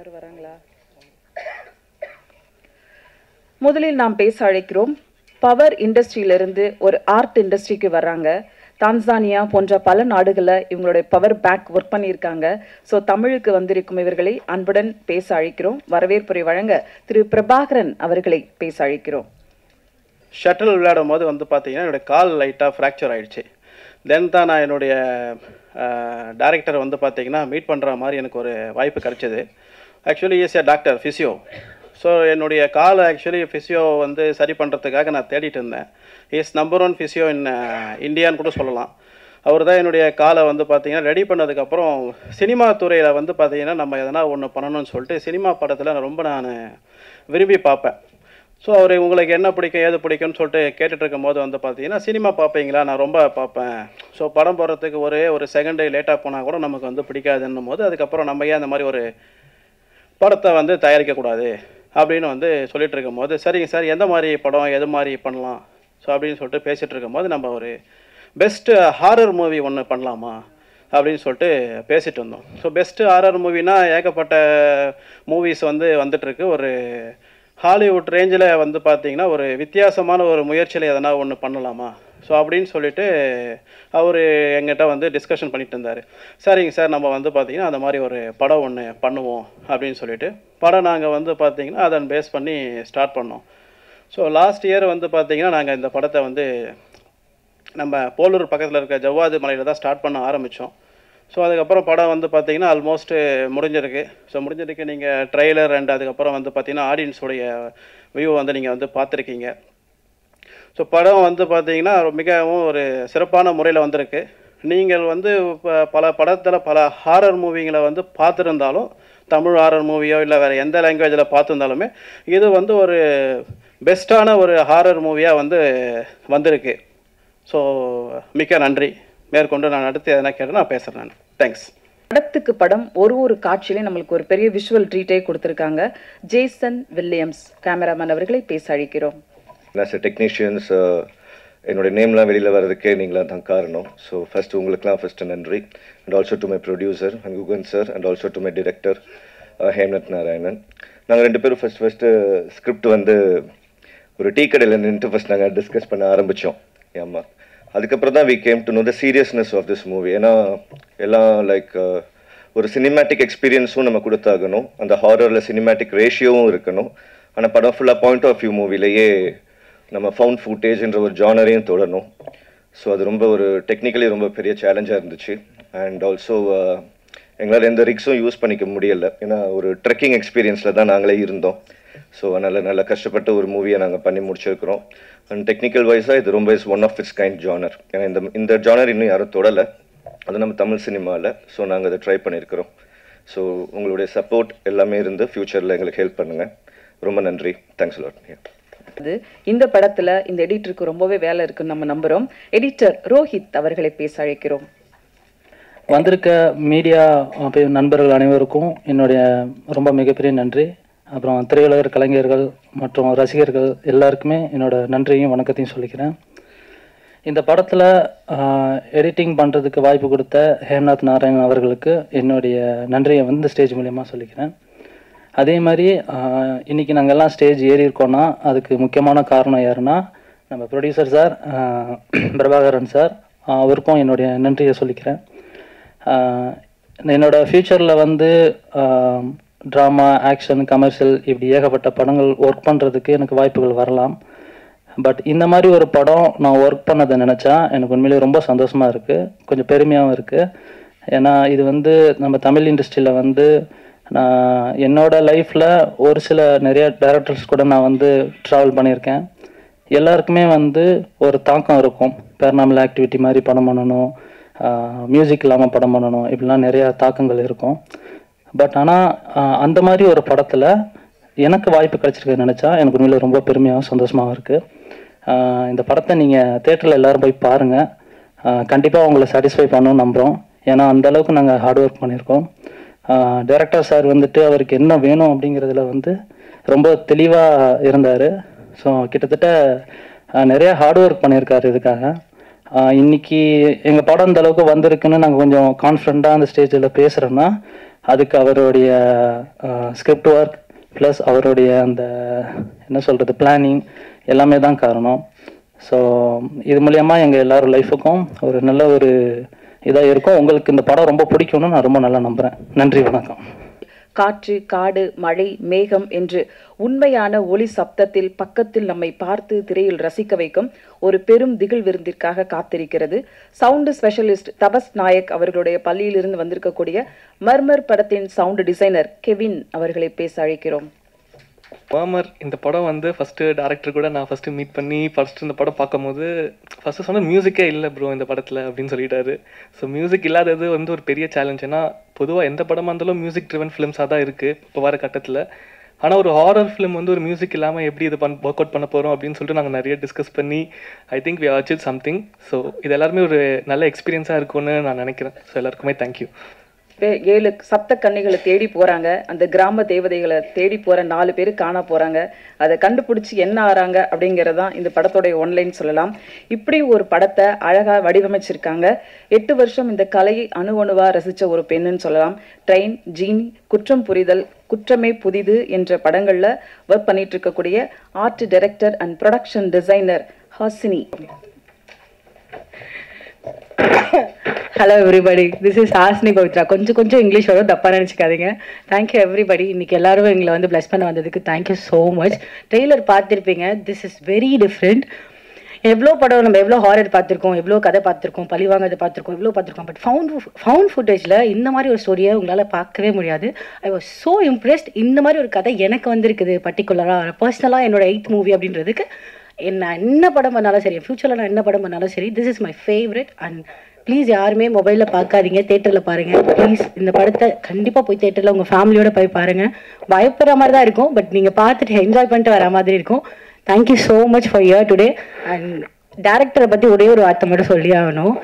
Sir வராங்களா? முதலில் நாம் பேச அழைக்கிறோம். பவர் இண்டஸ்ட்ரியிலிருந்து ஒரு ஆர்ட் இண்டஸ்ட்ரிக்கு வர்றாங்க. தான்சானியா போன்ற பல நாடுகளில் இவங்களுடைய பவர் பேக் ஒர்க் பண்ணியிருக்காங்க. ஸோ தமிழுக்கு வந்திருக்கும் இவர்களை அன்புடன் பேச அழைக்கிறோம். வரவேற்புரை வழங்க திரு பிரபாகரன் அவர்களை பேச அழைக்கிறோம். ஷட்டில் விளையாடும் போது வந்து பார்த்தீங்கன்னா என்னுடைய கால் லைட்டாக ஃப்ராக்சர் ஆகிடுச்சு. தென் தான் நான் என்னுடைய டைரக்டரை வந்து பார்த்தீங்கன்னா மீட் பண்ணுற மாதிரி எனக்கு ஒரு வாய்ப்பு கிடச்சிது. Actually is a doctor physio. So என்னுடைய கால் ஆக்சுவலி ஃபிசியோ வந்து சரி பண்ணுறதுக்காக நான் தேடிட்டு இருந்தேன். இஸ் நம்பர் 1 ஃபிசியோ இன் இந்தியான்னு கூட சொல்லலாம். அவர் தான் என்னுடைய காலை வந்து பார்த்தீங்கன்னா ரெடி பண்ணதுக்கப்புறம் சினிமா துறையில் வந்து பார்த்தீங்கன்னா நம்ம எதனா ஒன்று பண்ணணும்னு சொல்லிட்டு சினிமா படத்தில் நான் விரும்பி பார்ப்பேன். ஸோ அவர் உங்களுக்கு என்ன பிடிக்கும் ஏது பிடிக்கும்னு சொல்லிட்டு கேட்டுட்டு இருக்கும்போது வந்து பார்த்தீங்கன்னா சினிமா பார்ப்பீங்களா? நான் ரொம்ப பார்ப்பேன். ஸோ படம் போடுறதுக்கு ஒரு செகண்டு லேட்டாக போனால் கூட நமக்கு வந்து பிடிக்காதுன்னும் போது அதுக்கப்புறம் நம்ம ஏன் அந்த மாதிரி ஒரு படத்தை வந்து தயாரிக்கக்கூடாது அப்படின்னு வந்து சொல்லிட்டு இருக்கும்போது, சரிங்க சார் எந்த மாதிரி படம் எது மாதிரி பண்ணலாம் ஸோ அப்படின்னு சொல்லிட்டு பேசிகிட்டு இருக்கும்போது நம்ம ஒரு பெஸ்ட்டு ஹாரர் மூவி ஒன்று பண்ணலாமா அப்படின்னு சொல்லிட்டு பேசிகிட்டு இருந்தோம். ஸோ பெஸ்ட்டு ஹாரர் மூவினா ஏகப்பட்ட மூவிஸ் வந்து வந்துட்டுருக்கு. ஒரு ஹாலிவுட் ரேஞ்சில் வந்து பார்த்திங்கன்னா ஒரு வித்தியாசமான ஒரு முயற்சியில் எதனா ஒன்று பண்ணலாமா ஸோ அப்படின்னு சொல்லிட்டு அவர் எங்கிட்ட வந்து டிஸ்கஷன் பண்ணிட்டு இருந்தார். சரிங்க சார் நம்ம வந்து பார்த்திங்கன்னா அந்த மாதிரி ஒரு படம் ஒன்று பண்ணுவோம் அப்படின்னு சொல்லிட்டு படம் நாங்கள் வந்து பார்த்திங்கன்னா அதன் பேஸ் பண்ணி ஸ்டார்ட் பண்ணோம். ஸோ லாஸ்ட் இயர் வந்து பார்த்திங்கன்னா நாங்கள் இந்த படத்தை வந்து நம்ம போலூர் பக்கத்தில் இருக்க ஜவ்வாது மலையில் தான் ஸ்டார்ட் பண்ண ஆரம்பித்தோம். ஸோ அதுக்கப்புறம் படம் வந்து பார்த்திங்கன்னா ஆல்மோஸ்ட்டு முடிஞ்சிருக்கு. ஸோ முடிஞ்சிருக்கு. நீங்கள் ட்ரெய்லர் அண்ட் அதுக்கப்புறம் வந்து பார்த்திங்கன்னா ஆடியன்ஸுடைய வியூ வந்து நீங்கள் வந்து பார்த்துருக்கீங்க. ஸோ படம் வந்து பார்த்திங்கன்னா மிகவும் ஒரு சிறப்பான முறையில் வந்திருக்கு. நீங்கள் வந்து இப்போ பல படத்தில் பல ஹாரர் மூவிங்களை வந்து பார்த்துருந்தாலும் தமிழ் ஹாரர் மூவியோ இல்லை வேறு எந்த லாங்குவேஜில் பார்த்துருந்தாலுமே இது வந்து ஒரு பெஸ்ட்டான ஒரு ஹாரர் மூவியாக வந்து வந்திருக்கு. ஸோ மிக்க நன்றி. மேற்கொண்டு நான் அடுத்து எதனா கேட்டு நான் பேசுகிறேன். நான் தேங்க்ஸ். படத்துக்கு படம் ஒரு காட்சியிலே நம்மளுக்கு ஒரு பெரிய விஷுவல் ட்ரீட்டே கொடுத்துருக்காங்க. ஜேசன் வில்லியம்ஸ் கேமராமேன் அவர்களை பேச அழைக்கிறோம். ஆஸ் எ டெக்னீஷியன்ஸ் என்னோட நேம்லாம் வெளியில் வர்றதுக்கே நீங்களாம் தான் காரணம். ஸோ ஃபஸ்ட்டு உங்களுக்குலாம் ஃபஸ்ட்டு நன்றி. And also to my producer and Guhan sir and also to my director Hemnath Narayanan. நாங்கள் 2 பேரும் ஃபஸ்ட்டு ஸ்கிரிப்ட் வந்து ஒரு டீ கடையில் நின்று ஃபஸ்ட் நாங்கள் டிஸ்கஸ் பண்ண ஆரம்பித்தோம். ஆமாம். அதுக்கப்புறம் தான் we came to know the seriousness of this movie. ஏன்னா எல்லாம் லைக் ஒரு சினிமேட்டிக் எக்ஸ்பீரியன்ஸும் நம்ம கொடுத்தாகணும், அந்த ஹாரரில் சினிமேட்டிக் ரேஷியோவும் இருக்கணும். ஆனால் படம் ஃபுல்லாக பாயிண்ட் ஆஃப் வியூ மூவிலேயே நம்ம ஃபவுண்ட் ஃபுட்டேஜ்ன்ற ஒரு ஜானரையும் தொடரணும். ஸோ அது ரொம்ப ஒரு டெக்னிக்கலி ரொம்ப பெரிய சேலஞ்சாக இருந்துச்சு. அண்ட் ஆல்சோ எங்களால் எந்த ரிக்ஸும் யூஸ் பண்ணிக்க முடியலை. ஏன்னா ஒரு ட்ரெக்கிங் எக்ஸ்பீரியன்ஸில் தான் நாங்களே இருந்தோம். ஸோ அதனால் நல்லா கஷ்டப்பட்ட ஒரு மூவியை நாங்கள் பண்ணி முடிச்சிருக்கிறோம். அண்ட் டெக்னிக்கல் வைஸாக இது ரொம்ப one of its kind genre. ஏன்னா இந்த ஜானர் இன்னும் யாரும் தொடலை, அது நம்ம தமிழ் சினிமாவில். ஸோ நாங்கள் அதை ட்ரை பண்ணியிருக்கிறோம். ஸோ உங்களுடைய சப்போர்ட் எல்லாமே இருந்து ஃப்யூச்சரில் எங்களுக்கு ஹெல்ப் பண்ணுங்கள். ரொம்ப நன்றி. Thanks lot. இந்த படத்தில் இந்த எடிட்டருக்கு ரொம்பவே வேலை இருக்குன்னு நம்ம நம்புகிறோம். எடிட்டர் ரோஹித் அவர்களை பேச அழைக்கிறோம். வந்திருக்க மீடியா நண்பர்கள் அனைவருக்கும் என்னுடைய ரொம்ப மிகப்பெரிய நன்றி. அப்புறம் திரையுலக கலைஞர்கள் மற்றும் ரசிகர்கள் எல்லாருக்குமே என்னோட நன்றியும் வணக்கத்தையும் சொல்லிக்கிறேன். இந்த படத்தில் எடிட்டிங் பண்ணுறதுக்கு வாய்ப்பு கொடுத்த ஹேம்நாத் நாராயணன் அவர்களுக்கு என்னுடைய நன்றியை வந்து ஸ்டேஜ் மூலியமாக சொல்லிக்கிறேன். அதே மாதிரி இன்றைக்கி நாங்கள் எல்லாம் ஸ்டேஜ் ஏறி இருக்கோன்னா அதுக்கு முக்கியமான காரணம் யாருன்னா நம்ம ப்ரொடியூசர் சார் பிரபாகரன் சார், அவருக்கும் என்னுடைய நன்றியை சொல்லிக்கிறேன். என்னோடய ஃப்யூச்சரில் வந்து ட்ராமா, ஆக்ஷன், கமர்ஷியல் இப்படி ஏகப்பட்ட படங்கள் ஒர்க் பண்ணுறதுக்கு எனக்கு வாய்ப்புகள் வரலாம். பட் இந்த மாதிரி ஒரு படம் நான் ஒர்க் பண்ணதை நினச்சா எனக்கு உண்மையிலேயே ரொம்ப சந்தோஷமாக இருக்குது, கொஞ்சம் பெருமையாகவும் இருக்குது. ஏன்னா இது வந்து நம்ம தமிழ் இண்டஸ்ட்ரியில் வந்து நான் என்னோடய லைஃப்பில் ஒரு சில நிறைய டைரக்டர்ஸ் கூட நான் வந்து ட்ராவல் பண்ணியிருக்கேன். எல்லாருக்குமே வந்து ஒரு தாக்கம் இருக்கும். பேரனாமல் ஆக்டிவிட்டி மாதிரி படம் பண்ணணும், மியூசிக் இல்லாமல் படம் பண்ணணும், இப்படிலாம் நிறையா தாக்கங்கள் இருக்கும். பட் ஆனால் அந்த மாதிரி ஒரு படத்தில் எனக்கு வாய்ப்பு கிடச்சிருக்குன்னு நினச்சா எனக்கு உண்மையில் ரொம்ப பெருமையாகவும் சந்தோஷமாகவும் இருக்குது. இந்த படத்தை நீங்கள் தேட்டரில் எல்லோரும் போய் பாருங்கள். கண்டிப்பாக உங்களை சாட்டிஸ்ஃபை பண்ணணும்னு நம்புகிறோம். ஏன்னா அந்தளவுக்கு நாங்கள் ஹார்ட் ஒர்க் பண்ணியிருக்கோம். டைரக்டர் சார் வந்துட்டு அவருக்கு என்ன வேணும் அப்படிங்கிறதுல வந்து ரொம்ப தெளிவாக இருந்தார். ஸோ கிட்டத்தட்ட நிறைய ஹார்ட் ஒர்க் பண்ணியிருக்காரு இதுக்காக. இன்றைக்கி எங்கள் படம் இந்த அளவுக்கு வந்திருக்குன்னு நாங்கள் கொஞ்சம் கான்ஃபிடண்ட்டாக அந்த ஸ்டேஜில் பேசுகிறோன்னா அதுக்கு அவருடைய ஸ்கிரிப்ட் ஒர்க் ப்ளஸ் அவருடைய அந்த என்ன சொல்கிறது பிளானிங் எல்லாமே தான் காரணம். ஸோ இது மூலயமா எங்கள் எல்லாரும் லைஃபுக்கும் ஒரு நல்ல ஒரு இதாக இருக்கும். உங்களுக்கு இந்த படம் ரொம்ப பிடிக்கும்னு நான் ரொம்ப நல்லா நம்புகிறேன். நன்றி, வணக்கம். காற்று, காடு, மழை, மேகம் என்று உண்மையான ஒளி சப்தத்தில் பக்கத்தில் நம்மை பார்த்து திரையில் ரசிக்க வைக்கும் ஒரு பெரும் திகில் விருந்திற்காக காத்திருக்கிறது. சவுண்டு ஸ்பெஷலிஸ்ட் தபஸ் நாயக் அவர்களுடைய பள்ளியிலிருந்து வந்திருக்கக்கூடிய மர்மர் படத்தின் சவுண்டு டிசைனர் கெவின் அவர்களை பேச அழைக்கிறோம். மர்மர் இந்த படம் வந்து ஃபஸ்ட்டு டேரக்டர் கூட நான் ஃபஸ்ட்டு மீட் பண்ணி ஃபஸ்ட்டு இந்த படம் பார்க்கும்போது ஃபஸ்ட்டு சொன்ன மியூசிக்கே இல்லை ப்ரோ இந்த படத்தில் அப்படின்னு சொல்லிட்டாரு. ஸோ மியூசிக் இல்லாதது வந்து ஒரு பெரிய சேலஞ்ச். ஏன்னா பொதுவாக எந்த படமாக இருந்தாலும் மியூசிக் ட்ரிவன் ஃபிலிம்ஸாக தான் இருக்குது இப்போ வர கட்டத்தில். ஆனால் ஒரு ஹாரர் ஃபிலிம் வந்து ஒரு மியூசிக் இல்லாமல் எப்படி இது ஒர்க் அவுட் பண்ண போகிறோம் அப்படின்னு சொல்லிட்டு நாங்கள் நிறைய டிஸ்கஸ் பண்ணி I think we achieve something. So இது எல்லாருமே ஒரு நல்ல எக்ஸ்பீரியன்ஸாக இருக்கும்னு நான் நினைக்கிறேன். ஸோ எல்லாருக்குமே தேங்க்யூ. 7 சப்த கன்னிகளை தேடி போறாங்க. அந்த கிராம தேவதைகளை தேடி போற 4 பேர் காண போறாங்க. அதை கண்டுபிடிச்சி என்ன ஆறாங்க அப்படிங்கறதான் இந்த படத்தோடைய ஒன்லைன் சொல்லலாம். இப்படி ஒரு படத்தை அழகா வடிவமைச்சிருக்காங்க. 8 வருஷம் இந்த கலையை அணுவணுவா ரசிச்ச ஒரு பெண்ணுன்னு சொல்லலாம். ட்ரெயின், ஜீனி, குற்றம் புரிதல், குற்றமே புதிது என்ற படங்கள்ல ஒர்க் பண்ணிட்டு இருக்கக்கூடிய art director and production designer Hasini. Hello everybody, this is Hasini Pavithra. கொஞ்சம் இங்கிலீஷ் வரும், தப்பாக நினச்சிக்காதீங்க. Thank you everybody. இன்னைக்கு எல்லாரும் எங்களை வந்து பிளஸ் பண்ண வந்ததுக்கு தேங்க்யூ ஸோ மச். ட்ரெய்லர் பார்த்துருப்பீங்க. This is very different. எவ்வளோ படம் நம்ம எவ்வளோ ஹாரர் பார்த்துருக்கோம், எவ்வளோ கதை பார்த்துருக்கோம், பழி வாங்கிறத பார்த்துருக்கோம், எவ்வளோ பார்த்துருக்கோம். பட் ஃபவுண்ட் ஃபுட்டேஜில் இந்த மாதிரி ஒரு ஸ்டோரியை உங்களால் பார்க்கவே முடியாது. I was so impressed. இந்த மாதிரி ஒரு கதை எனக்கு வந்திருக்குது பர்டிகுலராக பர்சனலாக என்னோட 8th மூவி அப்படின்றதுக்கு. என்ன படம் பண்ணாலும் சரி, ஃபியூச்சரில் நான் என்ன படம் பண்ணாலும் சரி, this is my favourite. And please யாருமே மொபைலில் பார்க்காதீங்க, தேட்டரில் பாருங்கள் ப்ளீஸ். இந்த படத்தை கண்டிப்பாக போய் தேட்டரில் உங்கள் ஃபேமிலியோட போய் பாருங்கள். பயப்படுற மாதிரி தான் இருக்கும், பட் நீங்கள் பார்த்துட்டு என்ஜாய் பண்ணிட்டு வர மாதிரி இருக்கும். Thank you so much for your today. And டேரக்டரை பற்றி ஒரே ஒரு வார்த்தை மட்டும் சொல்லி ஆகணும்.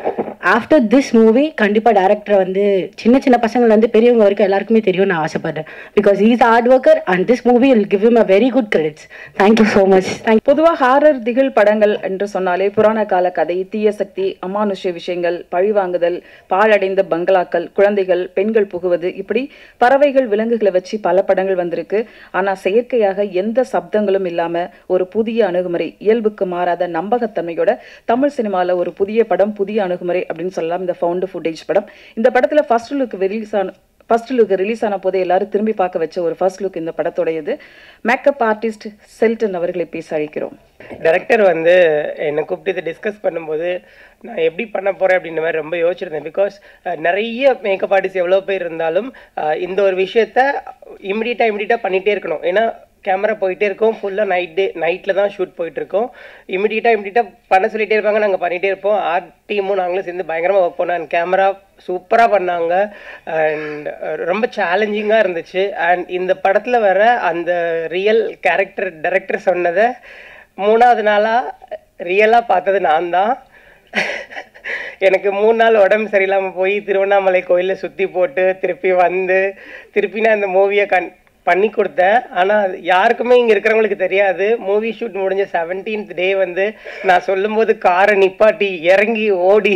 ஆஃப்டர் திஸ் மூவி கண்டிப்பாக டேரக்டரை வந்து சின்ன பசங்கள்லேருந்து பெரியவங்க வரைக்கும் எல்லாருக்குமே தெரியும் நான் ஆசைப்படுறேன். Because is hard worker and this movie will give him a very good credits. Thank you so much. பொதுவாக ஹாரர் திகில் படங்கள் என்று சொன்னாலே புராண கால கதை, தீய சக்தி, அமானுஷ்ய விஷயங்கள், பழிவாங்குதல், பாழடைந்த பங்களாக்கள், குழந்தைகள், பெண்கள் புகுவது, இப்படி பறவைகள், விலங்குகளை வச்சு பல படங்கள் வந்திருக்கு. ஆனால் செயற்கையாக எந்த சப்தங்களும் இல்லாமல் ஒரு புதிய அணுகுமுறை, இயல்புக்கு மாறாத நம்பகத்தன்மையோட தமிழ் சினிமாவில் ஒரு புதிய படம், புதிய அணுகுமுறை அப்படின்னு சொல்லலாம் இந்த ஃபவுண்ட் ஃபுட்டேஜ் படம். இந்த படத்துல ஃபர்ஸ்ட் லுக் ரிலீஸ் ஆன போது எல்லாரும் திரும்பி பார்க்க வச்ச ஒரு ஃபர்ஸ்ட் லுக் இந்த படத்தோடையது. மேக்கப் ஆர்டிஸ்ட் செல்டன் அவர்களை பேச அழைக்கிறோம். டைரக்டர் வந்து என்னை கூப்பிட்டு இதை டிஸ்கஸ் பண்ணும்போது நான் எப்படி பண்ண போகிறேன் அப்படின்ற மாதிரி ரொம்ப யோசிச்சிருந்தேன். பிகாஸ் நிறைய மேக்கப் ஆர்டிஸ்ட் எவ்வளோ பேர் இருந்தாலும் இந்த ஒரு விஷயத்த இமிடியேட்டாக பண்ணிகிட்டே இருக்கணும். ஏன்னா கேமரா போயிட்டே இருக்கோம், ஃபுல்லாக நைட்டில் தான் ஷூட் போயிட்டுருக்கோம். இமிடியேட்டாக பண்ண சொல்லிகிட்டே இருப்பாங்க, நாங்கள் பண்ணிகிட்டே இருப்போம். ஆர்ட் டீமும் நாங்களும் சேர்ந்து பயங்கரமாக ஒர்க் பண்ணோம். அண்ட் கேமரா சூப்பராக பண்ணாங்க அண்ட் ரொம்ப சேலஞ்சிங்காக இருந்துச்சு. அண்ட் இந்த படத்தில் வர அந்த ரியல் கேரக்டர் டைரக்டர் சொன்னதை 3வது நாளாக ரியலாக பார்த்தது நான் தான். எனக்கு 3 நாள் உடம்பு சரியில்லாமல் போய் திருவண்ணாமலை கோயிலில் சுற்றி போட்டு திருப்பி நான் இந்த மூவியை பண்ணி கொடுத்தேன். ஆனால் யாருக்குமே இங்கே இருக்கிறவங்களுக்கு தெரியாது. மூவி ஷூட் முடிஞ்ச 17th டே வந்து நான் சொல்லும்போது காரை நிப்பாட்டி இறங்கி ஓடி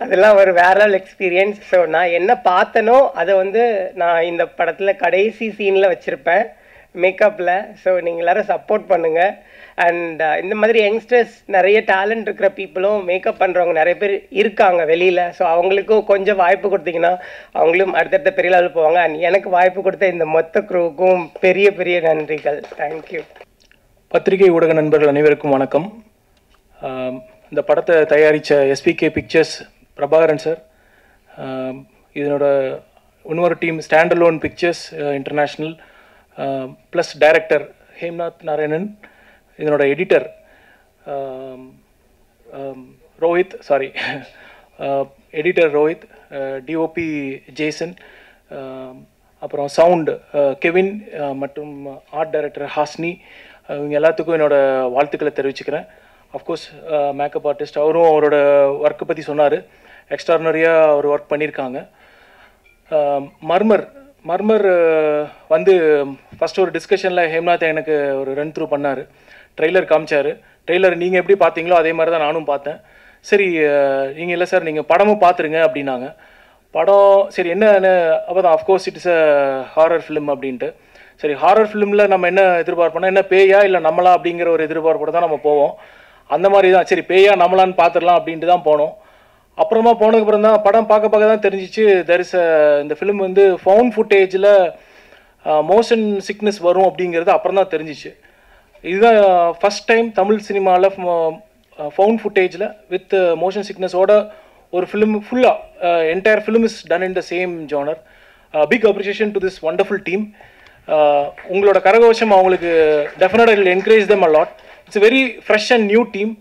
அதெல்லாம் ஒரு வேற லெவல் எக்ஸ்பீரியன்ஸ். ஸோ நான் என்ன பார்த்தனோ அதை வந்து நான் இந்த படத்தில் கடைசி சீனில் வச்சுருப்பேன் மேக்கப்பில். ஸோ நீங்கள் எல்லோரும் சப்போர்ட் பண்ணுங்கள். அண்ட் இந்த மாதிரி யங்ஸ்டர்ஸ் நிறைய டேலண்ட் இருக்கிற பீப்புளும் மேக்கப் பண்ணுறவங்க நிறைய பேர் இருக்காங்க வெளியில். ஸோ அவங்களுக்கும் கொஞ்சம் வாய்ப்பு கொடுத்தீங்கன்னா அவங்களும் அடுத்தடுத்த பெரிய லெவல் போவாங்க. அண்ட் எனக்கு வாய்ப்பு கொடுத்த இந்த மொத்த குரூவுக்கும் பெரிய நன்றிகள். தேங்க்யூ. பத்திரிகை ஊடக நண்பர்கள் அனைவருக்கும் வணக்கம். இந்த படத்தை தயாரித்த எஸ்பிகே பிக்சர்ஸ் பிரபாகரன் சார், இதனோட இன்னொரு team standalone pictures international, plus director Hemnath Narayanan, இதனோட எடிட்டர் ரோஹித், டிஓபி ஜேசன், அப்புறம் சவுண்ட் கெவின் மற்றும் ஆர்ட் டைரக்டர் ஹாஸ்னி, இவங்க எல்லாத்துக்கும் என்னோட வாழ்த்துக்களை தெரிவிச்சுக்கிறேன். அஃப்கோர்ஸ் மேக்கப் ஆர்டிஸ்ட் அவரும் அவரோட ஒர்க்கை பற்றி சொன்னார். எக்ஸ்ட்ரானரியாக அவர் ஒர்க் பண்ணியிருக்காங்க. மர்மர் வந்து ஃபஸ்ட்டு ஒரு டிஸ்கஷனில் ஹேம்நாத் எனக்கு ஒரு ரன் த்ரூ பண்ணார். ட்ரெய்லர் காமிச்சார். ட்ரெய்லர் நீங்கள் எப்படி பார்த்தீங்களோ அதே மாதிரி தான் நானும் பார்த்தேன். சரி நீங்கள் இல்லை சார் நீங்கள் படமும் பார்த்துருங்க அப்படின்னாங்க. படம் சரி என்னன்னு அப்போ தான் of course it's a horror film அப்படின்ட்டு. சரி ஹாரர் ஃபிலிமில் நம்ம என்ன எதிர்பார்ப்போம்னா என்ன பேயா இல்லை நம்மளா அப்படிங்கிற ஒரு எதிர்பார்ப்போட தான் நம்ம போவோம். அந்த மாதிரி தான் சரி பேயா நம்மளான்னு பார்த்துடலாம் அப்படின்ட்டு தான் போனோம். அப்புறமா போனதுக்கப்புறம் தான் படம் பார்க்க தான் தெரிஞ்சிச்சு இந்த ஃபிலிம் வந்து ஃபவுண்ட் ஃபுட்டேஜில் மோஷன் சிக்னஸ் வரும் அப்படிங்கிறது அப்புறம் தான் தெரிஞ்சிச்சு. இதுதான் ஃபஸ்ட் டைம் தமிழ் சினிமாவில் ஃபவுண்ட் ஃபுட்டேஜில் வித் மோஷன் சிக்னஸோட ஒரு ஃபிலிம் ஃபுல்லாக entire film is done in the same genre. Big appreciation to this wonderful team. உங்களோட கரகோஷம் அவங்களுக்கு டெஃபினட்டாக will encourage them a lot. It's very fresh and new team.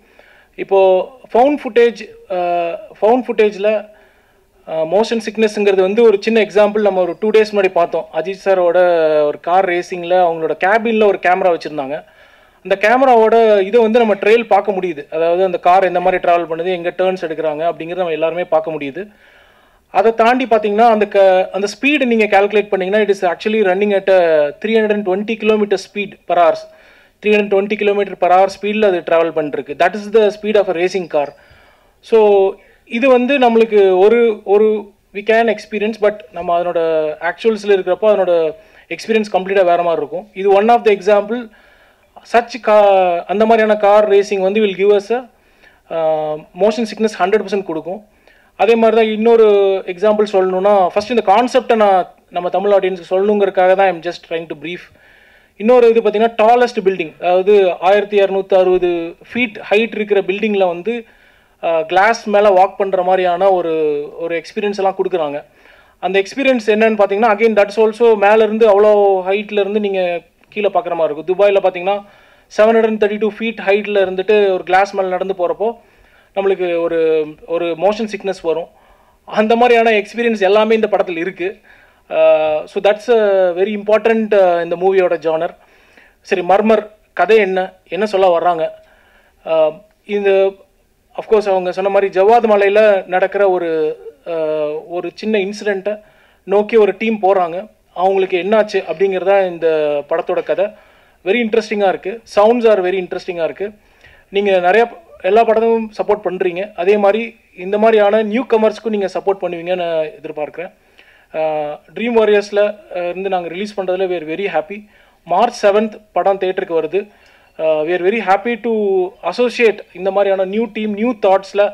இப்போது ஃபவுண்ட் ஃபுட்டேஜில் மோஷன் சிக்னஸ்ங்கிறது வந்து ஒரு சின்ன எக்ஸாம்பிள் நம்ம ஒரு 2 days முன்னாடி பார்த்தோம். அஜித் சாரோட ஒரு கார் ரேசிங்கில் அவங்களோட கேபினில் ஒரு கேமரா வச்சுருந்தாங்க. அந்த கேமராவோட இதை வந்து நம்ம ட்ரெயில் பார்க்க முடியுது. அதாவது அந்த கார் எந்த மாதிரி ட்ராவல் பண்ணுது, எங்கே டேர்ன்ஸ் எடுக்கிறாங்க அப்படிங்கிறத நம்ம எல்லாருமே பார்க்க முடியுது. அதை தாண்டி பார்த்தீங்கன்னா அந்த ஸ்பீடு நீங்கள் கால்குலேட் பண்ணிங்கன்னா it is actually running at 320 km speed per hour. 320 km/h ஸ்பீடில் அது ட்ராவல் பண்ணிருக்கு. That is the speed of a racing car. So இது வந்து நம்மளுக்கு ஒரு வி கேன் எக்ஸ்பீரியன்ஸ். பட் நம்ம அதனோட ஆக்சுவல்ஸில் இருக்கிறப்போ அதனோட எக்ஸ்பீரியன்ஸ் கம்ப்ளீட்டாக வேறு மாதிரி இருக்கும். இது ஒன் ஆஃப் த எக்ஸாம்பிள். அந்த மாதிரியான கார் ரேசிங் வந்து will give us a motion sickness 100% கொடுக்கும். அதே மாதிரி தான் இன்னொரு எக்ஸாம்பிள் சொல்லணும்னா ஃபஸ்ட் இந்த கான்செப்டை நம்ம தமிழ் ஆடியன்ஸுக்கு சொல்லணுங்கிறதுக்காக தான் I'm just trying to brief. இன்னொரு இது பார்த்தீங்கன்னா டாலஸ்ட் பில்டிங், அதாவது 1260 feet ஹைட் இருக்கிற பில்டிங்கில் வந்து கிளாஸ் மேலே வாக் பண்ணுற மாதிரியான ஒரு எக்ஸ்பீரியன்ஸ் எல்லாம் கொடுக்குறாங்க. அந்த எக்ஸ்பீரியன்ஸ் என்னன்னு பார்த்தீங்கன்னா அகெயின் தட்ஸ் ஆல்சோ மேலேருந்து அவ்வளோ ஹைட்லேருந்து நீங்கள் கீழே பார்க்குற மாதிரி இருக்கும். துபாயில் பார்த்தீங்கன்னா 732 feet ஹைட்டில் இருந்துட்டு ஒரு கிளாஸ் மேலே நடந்து போகிறப்போ நம்மளுக்கு ஒரு மோஷன் சிக்னஸ் வரும். அந்த மாதிரியான எக்ஸ்பீரியன்ஸ் எல்லாமே இந்த படத்தில் இருக்குது. So that's a very important இந்த மூவியோட ஜானர். சரி மர்மர் கதை என்ன சொல்ல வர்றாங்க? இந்த அஃப்கோர்ஸ் அவங்க சொன்ன மாதிரி ஜவாத் மலையில் நடக்கிற ஒரு சின்ன இன்சிடெண்ட்டை நோக்கி ஒரு டீம் போகிறாங்க. அவங்களுக்கு என்னாச்சு அப்படிங்கிறதா இந்த படத்தோட கதை. வெரி இன்ட்ரெஸ்டிங்காக இருக்குது. சவுண்ட்ஸ் ஆர் வெரி இன்ட்ரெஸ்டிங்காக இருக்குது. நீங்கள் எல்லா படமும் சப்போர்ட் பண்ணுறீங்க. அதே மாதிரி இந்த மாதிரியான நியூ கமர்ஸ்க்கும் நீங்கள் சப்போர்ட் பண்ணுவீங்கன்னு எதிர்பார்க்குறேன். ட்ரீம் வாரியர்ஸில் இருந்து நாங்கள் ரிலீஸ் பண்ணுறதுல we are very happy. March 7th படம் தேட்டருக்கு வருது. we are very happy to associate இந்த மாதிரியான நியூ டீம் நியூ தாட்ஸில்.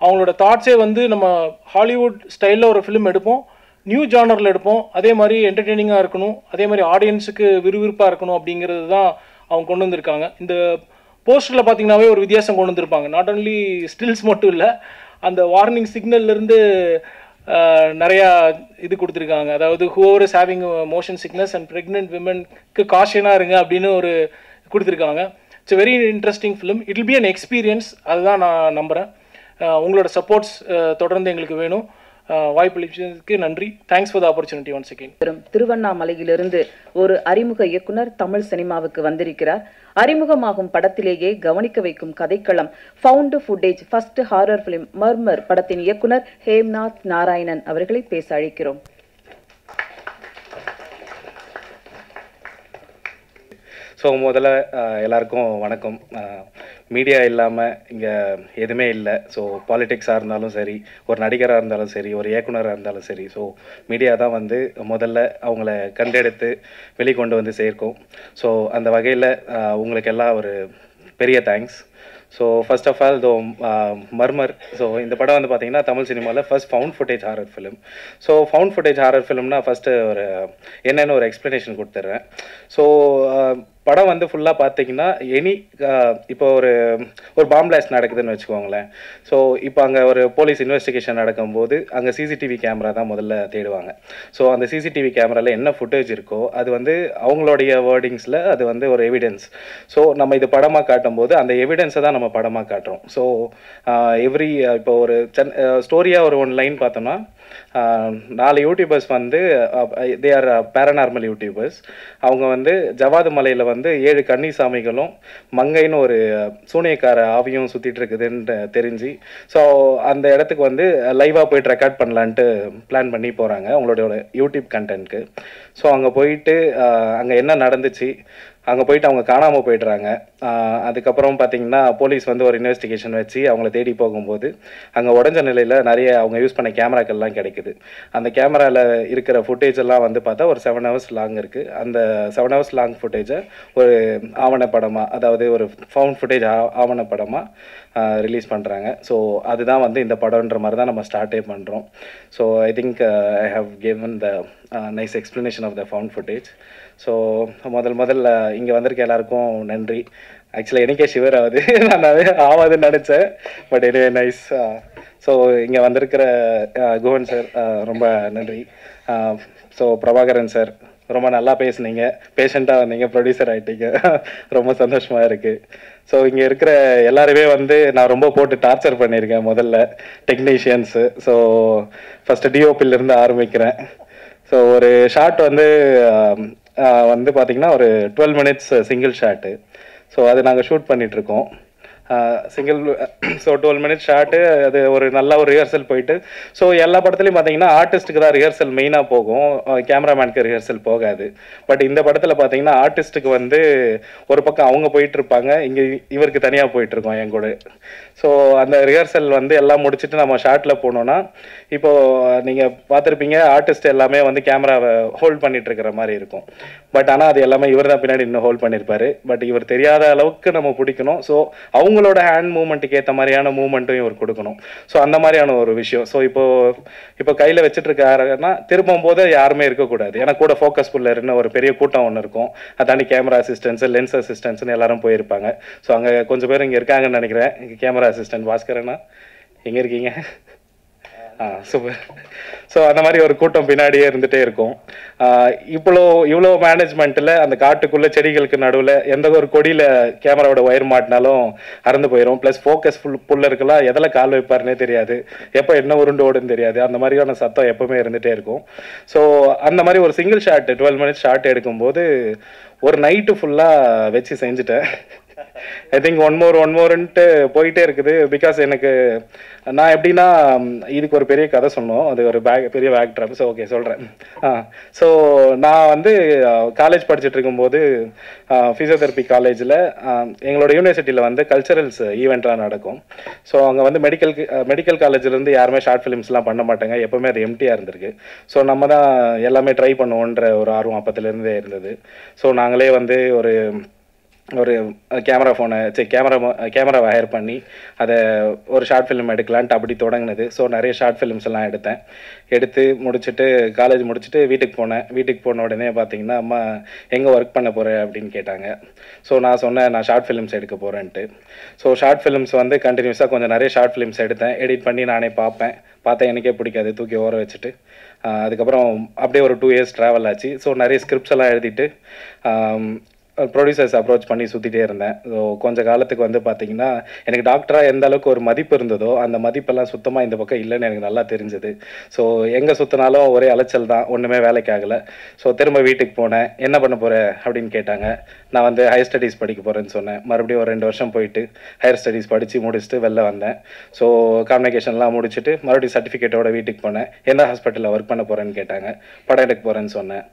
அவங்களோட தாட்ஸே வந்து நம்ம ஹாலிவுட் ஸ்டைலில் ஒரு ஃபிலிம் எடுப்போம், நியூ ஜானரில் எடுப்போம், அதே மாதிரி என்டர்டெய்னிங்காக இருக்கணும், அதே மாதிரி ஆடியன்ஸுக்கு விறுவிறுப்பாக இருக்கணும் அப்படிங்கிறது தான் அவங்க கொண்டு வந்திருக்காங்க. இந்த போஸ்டரில் பார்த்தீங்கன்னாவே ஒரு வித்தியாசம் கொண்டு வந்திருப்பாங்க. நாட் ஒன்லி ஸ்டில்ஸ் மட்டும் இல்லை, அந்த வார்னிங் சிக்னல்லேருந்து நிறையா இது கொடுத்துருக்காங்க. அதாவது whoever is having motion sickness and pregnant விமனுக்கு காஷனாக இருங்க அப்படின்னு கொடுத்துருக்காங்க. It's very interesting film. It will be an experience. அதுதான் நான் நம்புகிறேன். உங்களோட சப்போர்ட்ஸ் தொடர்ந்து எங்களுக்கு வேணும். வாய்ப்பளிச்சதுக்கு நன்றி. Thanks for the opportunity once again. திருவண்ணாமலையிலிருந்து ஒரு அறிமுக இயக்குனர் தமிழ் சினிமாவுக்கு வந்திருக்கிறார். அறிமுகமாகும் படத்திலேயே கவனிக்க வைக்கும் கதைக்களம் found footage first horror film Murmur படத்தின் இயக்குனர் ஹேம்நாத் நாராயணன் அவர்களை பேச அழைக்கிறோம். ஸோ முதல்ல எல்லாருக்கும் வணக்கம். மீடியா இல்லாமல் இங்கே எதுவுமே இல்லை. ஸோ பாலிடிக்ஸாக இருந்தாலும் சரி, ஒரு நடிகராக இருந்தாலும் சரி, ஒரு இயக்குனராக இருந்தாலும் சரி, ஸோ மீடியா தான் வந்து முதல்ல அவங்கள கண்டெடுத்து வெளிக்கொண்டு வந்து சேர்க்கும். ஸோ அந்த வகையில் உங்களுக்கு எல்லாம் ஒரு பெரிய thanks. So first of all Murmur. So இந்த படம் வந்து பார்த்தீங்கன்னா தமிழ் சினிமாவில் first found footage horror film. So found footage horror ஃபிலிம்னா ஃபஸ்ட்டு என்னென்னு ஒரு எக்ஸ்ப்ளனேஷன் கொடுத்துட்றேன். ஸோ படம் வந்து ஃபுல்லாக பார்த்தீங்கன்னா இப்போ ஒரு பாம் பிளாஸ்ட் நடக்குதுன்னு வச்சுக்கோங்களேன். ஸோ இப்போ அங்கே ஒரு போலீஸ் இன்வெஸ்டிகேஷன் நடக்கும்போது அங்கே சிசிடிவி கேமரா தான் முதல்ல தேடுவாங்க. ஸோ அந்த சிசிடிவி கேமராவில் என்ன ஃபுட்டேஜ் இருக்கோ அது வந்து அவங்களுடைய வேர்டிங்ஸில் அது வந்து ஒரு எவிடன்ஸ். ஸோ நம்ம இது படமாக காட்டும்போது அந்த எவிடன்ஸை தான் நம்ம படமாக காட்டுறோம். ஸோ இப்போ ஒரு ஸ்டோரியாக ஒரு 1 லைன் பார்த்தோம்னா 4 யூடியூபர்ஸ் வந்து தே ஆர் பேரநார்மல் யூடியூபர்ஸ். அவங்க வந்து ஜவாது மலையில் வந்து 7 கன்னிசாமிகளும் மங்கைன்னு ஒரு சூனியக்கார ஆவியும் சுற்றிட்டு இருக்குதுன்னு தெரிஞ்சு ஸோ அந்த இடத்துக்கு வந்து லைவாக போயிட்டு ரெக்கார்ட் பண்ணலான்ட்டு பிளான் பண்ணி போகிறாங்க அவங்களோட யூடியூப் கண்டென்ட்க்கு. ஸோ அங்கே போயிட்டு அங்கே என்ன நடந்துச்சு, அங்கே போயிட்டு அவங்க காணாமல் போயிடுறாங்க. அதுக்கப்புறம் பார்த்தீங்கன்னா போலீஸ் வந்து ஒரு இன்வெஸ்டிகேஷன் வச்சு அவங்கள தேடி போகும்போது அங்கே உடஞ்ச நிலையில் நிறைய அவங்க யூஸ் பண்ண கேமராக்கள்லாம் கிடைக்குது. அந்த கேமராவில் இருக்கிற ஃபுட்டேஜ் எல்லாம் வந்து பார்த்தா ஒரு 7 hours லாங் இருக்குது. அந்த 7 hours லாங் ஃபுட்டேஜை ஒரு ஆவணப்படமாக, அதாவது ஒரு ஃபவுண்ட் ஃபுட்டேஜ் ஆவணப்படமாக ரிலீஸ் பண்ணுறாங்க. ஸோ அதுதான் வந்து இந்த படம்ன்ற மாதிரி தான் நம்ம ஸ்டார்ட்டே பண்ணுறோம். So I think I have given the nice explanation of the found footage. So முதல்ல இங்கே வந்திருக்க எல்லாருக்கும் நன்றி. ஆக்சுவலாக எனக்கே ஷிவர் ஆகுது, நான் ஆகாதுன்னு நினச்சேன். But anyway nice. ஸோ இங்கே வந்திருக்கிற குஹன் சார் ரொம்ப நன்றி. ஸோ பிரபாகரன் சார் ரொம்ப நல்லா பேசுனீங்க, பேஷண்ட்டாக வந்தீங்க, ப்ரொடியூசர் ஆகிட்டீங்க, ரொம்ப சந்தோஷமாக இருக்குது. ஸோ இங்கே இருக்கிற எல்லாருமே வந்து நான் ரொம்ப போட்டு டார்ச்சர் பண்ணியிருக்கேன். முதல்ல டெக்னீஷியன்ஸு. ஸோ ஃபஸ்ட்டு டிஓபியிலேருந்து ஆரம்பிக்கிறேன். ஸோ ஒரு ஷாட் வந்து பார்த்திங்கன்னா ஒரு 12 minutes சிங்கிள் ஷாட்டு. ஸோ அது நாங்கள் ஷூட் பண்ணிகிட்ருக்கோம் சிங்கிள். So 12 minutes shot. அது ஒரு நல்ல ஒரு ரிஹர்சல் போயிட்டு, ஸோ எல்லா படத்துலையும் பார்த்தீங்கன்னா ஆர்டிஸ்ட்டுக்கு தான் ரிஹர்சல் மெயினாக போகும், கேமராமேனுக்கு ரிஹர்சல் போகாது. பட் இந்த படத்தில் பார்த்தீங்கன்னா ஆர்டிஸ்ட்டுக்கு வந்து ஒரு பக்கம் அவங்க போயிட்டுருப்பாங்க, இங்கே இவருக்கு தனியாக போயிட்டுருக்கோம் என் கூட. ஸோ அந்த ரிஹர்சல் வந்து எல்லாம் முடிச்சுட்டு நம்ம ஷாட்டில் போனோன்னா, இப்போது நீங்கள் பார்த்துருப்பீங்க ஆர்டிஸ்ட் எல்லாமே வந்து கேமராவை ஹோல்ட் பண்ணிட்டு இருக்கிற மாதிரி இருக்கும். பட் ஆனால் அது எல்லாமே இவர் தான் பின்னாடி இன்னும் ஹோல்ட் பண்ணியிருப்பாரு. பட் இவர் தெரியாத அளவுக்கு நம்ம பிடிக்கணும். ஸோ அவங்களோட ஹேண்ட் மூவ்மெண்ட்டுக்கு ஏற்ற மாதிரியான மூவ்மெண்ட்டும் இவர் கொடுக்கணும். ஸோ அந்த மாதிரியான ஒரு விஷயம். ஸோ இப்போ கையில் வச்சுட்டு இருக்காருன்னா திரும்பும் போது யாருமே இருக்கக்கூடாது. ஏன்னா கூட ஃபோக்கஸ் புல்லர்னு ஒரு பெரிய கூட்டம் ஒன்று இருக்கும். அதை தாண்டி கேமரா அசிஸ்டன்ஸு, லென்ஸ் அசிஸ்டன்ஸ்னு எல்லாரும் போயிருப்பாங்க. ஸோ அங்கே கொஞ்சம் பேர் இங்கே இருக்காங்கன்னு நினைக்கிறேன். இங்கே கேமரா அசிஸ்டன்ட் பாஸ்கரண்ணா எங்கே இருக்கீங்க? சூப்பர். ஸோ அந்த மாதிரி ஒரு கூட்டம் பின்னாடியே இருந்துகிட்டே இருக்கும். இவ்வளோ மேனேஜ்மெண்ட்டில் அந்த காட்டுக்குள்ளே செடிகளுக்கு நடுவில் எந்த ஒரு கொடியில் கேமராவோட ஒயர் மாட்டினாலும் அறந்து போயிடும். ப்ளஸ் ஃபோக்கஸ் புல்லருக்கெல்லாம் எதில் கால் வைப்பாருன்னே தெரியாது, எப்போ என்ன உருண்டு ஓடுன்னு தெரியாது. அந்த மாதிரியான சத்தம் எப்போவுமே இருந்துகிட்டே இருக்கும். ஸோ அந்த மாதிரி ஒரு சிங்கிள் ஷாட் 12 minutes ஷாட் எடுக்கும்போது ஒரு நைட்டு ஃபுல்லாக வச்சு செஞ்சுட்டேன். ஐ திங்க் ஒன் மோர்ன்ட்டு போயிட்டே இருக்குது. பிகாஸ் எனக்கு நான் எப்படின்னா இதுக்கு ஒரு பெரிய கதை சொன்னோம், அது ஒரு பெரிய பேக் ட்ராப். ஸோ ஓகே சொல்கிறேன். ஸோ நான் வந்து காலேஜ் படிச்சுட்டு இருக்கும்போது ஃபிசியோதெரப்பி காலேஜில் எங்களோட யூனிவர்சிட்டியில் வந்து கல்ச்சரல்ஸ் ஈவெண்ட்லாம் நடக்கும். ஸோ அங்கே வந்து மெடிக்கல் காலேஜ்லேருந்து யாருமே ஷார்ட் ஃபிலிம்ஸ்லாம் பண்ண மாட்டாங்க, எப்போவுமே அது எம்டியாக இருந்திருக்கு. ஸோ நம்ம தான் எல்லாமே ட்ரை பண்ணுவோன்ற ஒரு ஆர்வம் அப்பத்துலேருந்தே இருந்தது. ஸோ நாங்களே வந்து ஒரு கேமராவை ஹையர் பண்ணி அதை ஒரு ஷார்ட் ஃபிலிம் எடுக்கலான்ட்டு அப்படி தொடங்கினது. ஸோ நிறைய ஷார்ட் ஃபிலிம்ஸ் எல்லாம் எடுத்து முடிச்சுட்டு காலேஜ் முடிச்சுட்டு வீட்டுக்கு போன உடனே பார்த்தீங்கன்னா அம்மா எங்கே ஒர்க் பண்ண போகிற அப்படின்னு கேட்டாங்க. ஸோ நான் சொன்னேன் நான் ஷார்ட் ஃபிலிம்ஸ் எடுக்க போகிறேன்ட்டு. ஸோ ஷார்ட் ஃபிலிம்ஸ் வந்து கண்டினியூஸாக கொஞ்சம் நிறைய ஷார்ட் ஃபிலிம்ஸ் எடுத்தேன். எடிட் பண்ணி நானே பார்த்தேன் எனக்கே பிடிக்காது, தூக்கி ஓர வச்சுட்டு அதுக்கப்புறம் அப்படியே ஒரு 2 years ட்ராவல் ஆச்சு. ஸோ நிறைய ஸ்கிரிப்ட்ஸ் எல்லாம் எழுதிட்டு ப்ரொடியூசர்ஸ் அப்ரோச் பண்ணி சுற்றிட்டே இருந்தேன். ஸோ கொஞ்சம் காலத்துக்கு வந்து பார்த்திங்கன்னா எனக்கு டாக்டராக எந்த அளவுக்கு ஒரு மதிப்பு இருந்ததோ அந்த மதிப்பெல்லாம் சுத்தமாக இந்த பக்கம் இல்லைன்னு எனக்கு நல்லா தெரிஞ்சது. ஸோ எங்கே சுற்றினாலும் ஒரே அலைச்சல் தான், ஒன்றுமே வேலைக்கு ஆகலை. ஸோ திரும்ப வீட்டுக்கு போனேன். என்ன பண்ண போகிற அப்படின்னு கேட்டாங்க. நான் வந்து ஹையர் ஸ்டடீஸ் படிக்க போகிறேன்னு சொன்னேன். மறுபடியும் ஒரு 2 வருஷம் போயிட்டு ஹையர் ஸ்டடீஸ் படித்து முடிச்சுட்டு வெளில வந்தேன். ஸோ கம்யூனிகேஷன்லாம் முடிச்சுட்டு மறுபடியும் சர்டிஃபிகேட்டோட வீட்டுக்கு போனேன். எந்த ஹாஸ்பிட்டலில் ஒர்க் பண்ண போகிறேன்னு கேட்டாங்க. படம் எடுக்க போகிறேன்னு சொன்னேன்.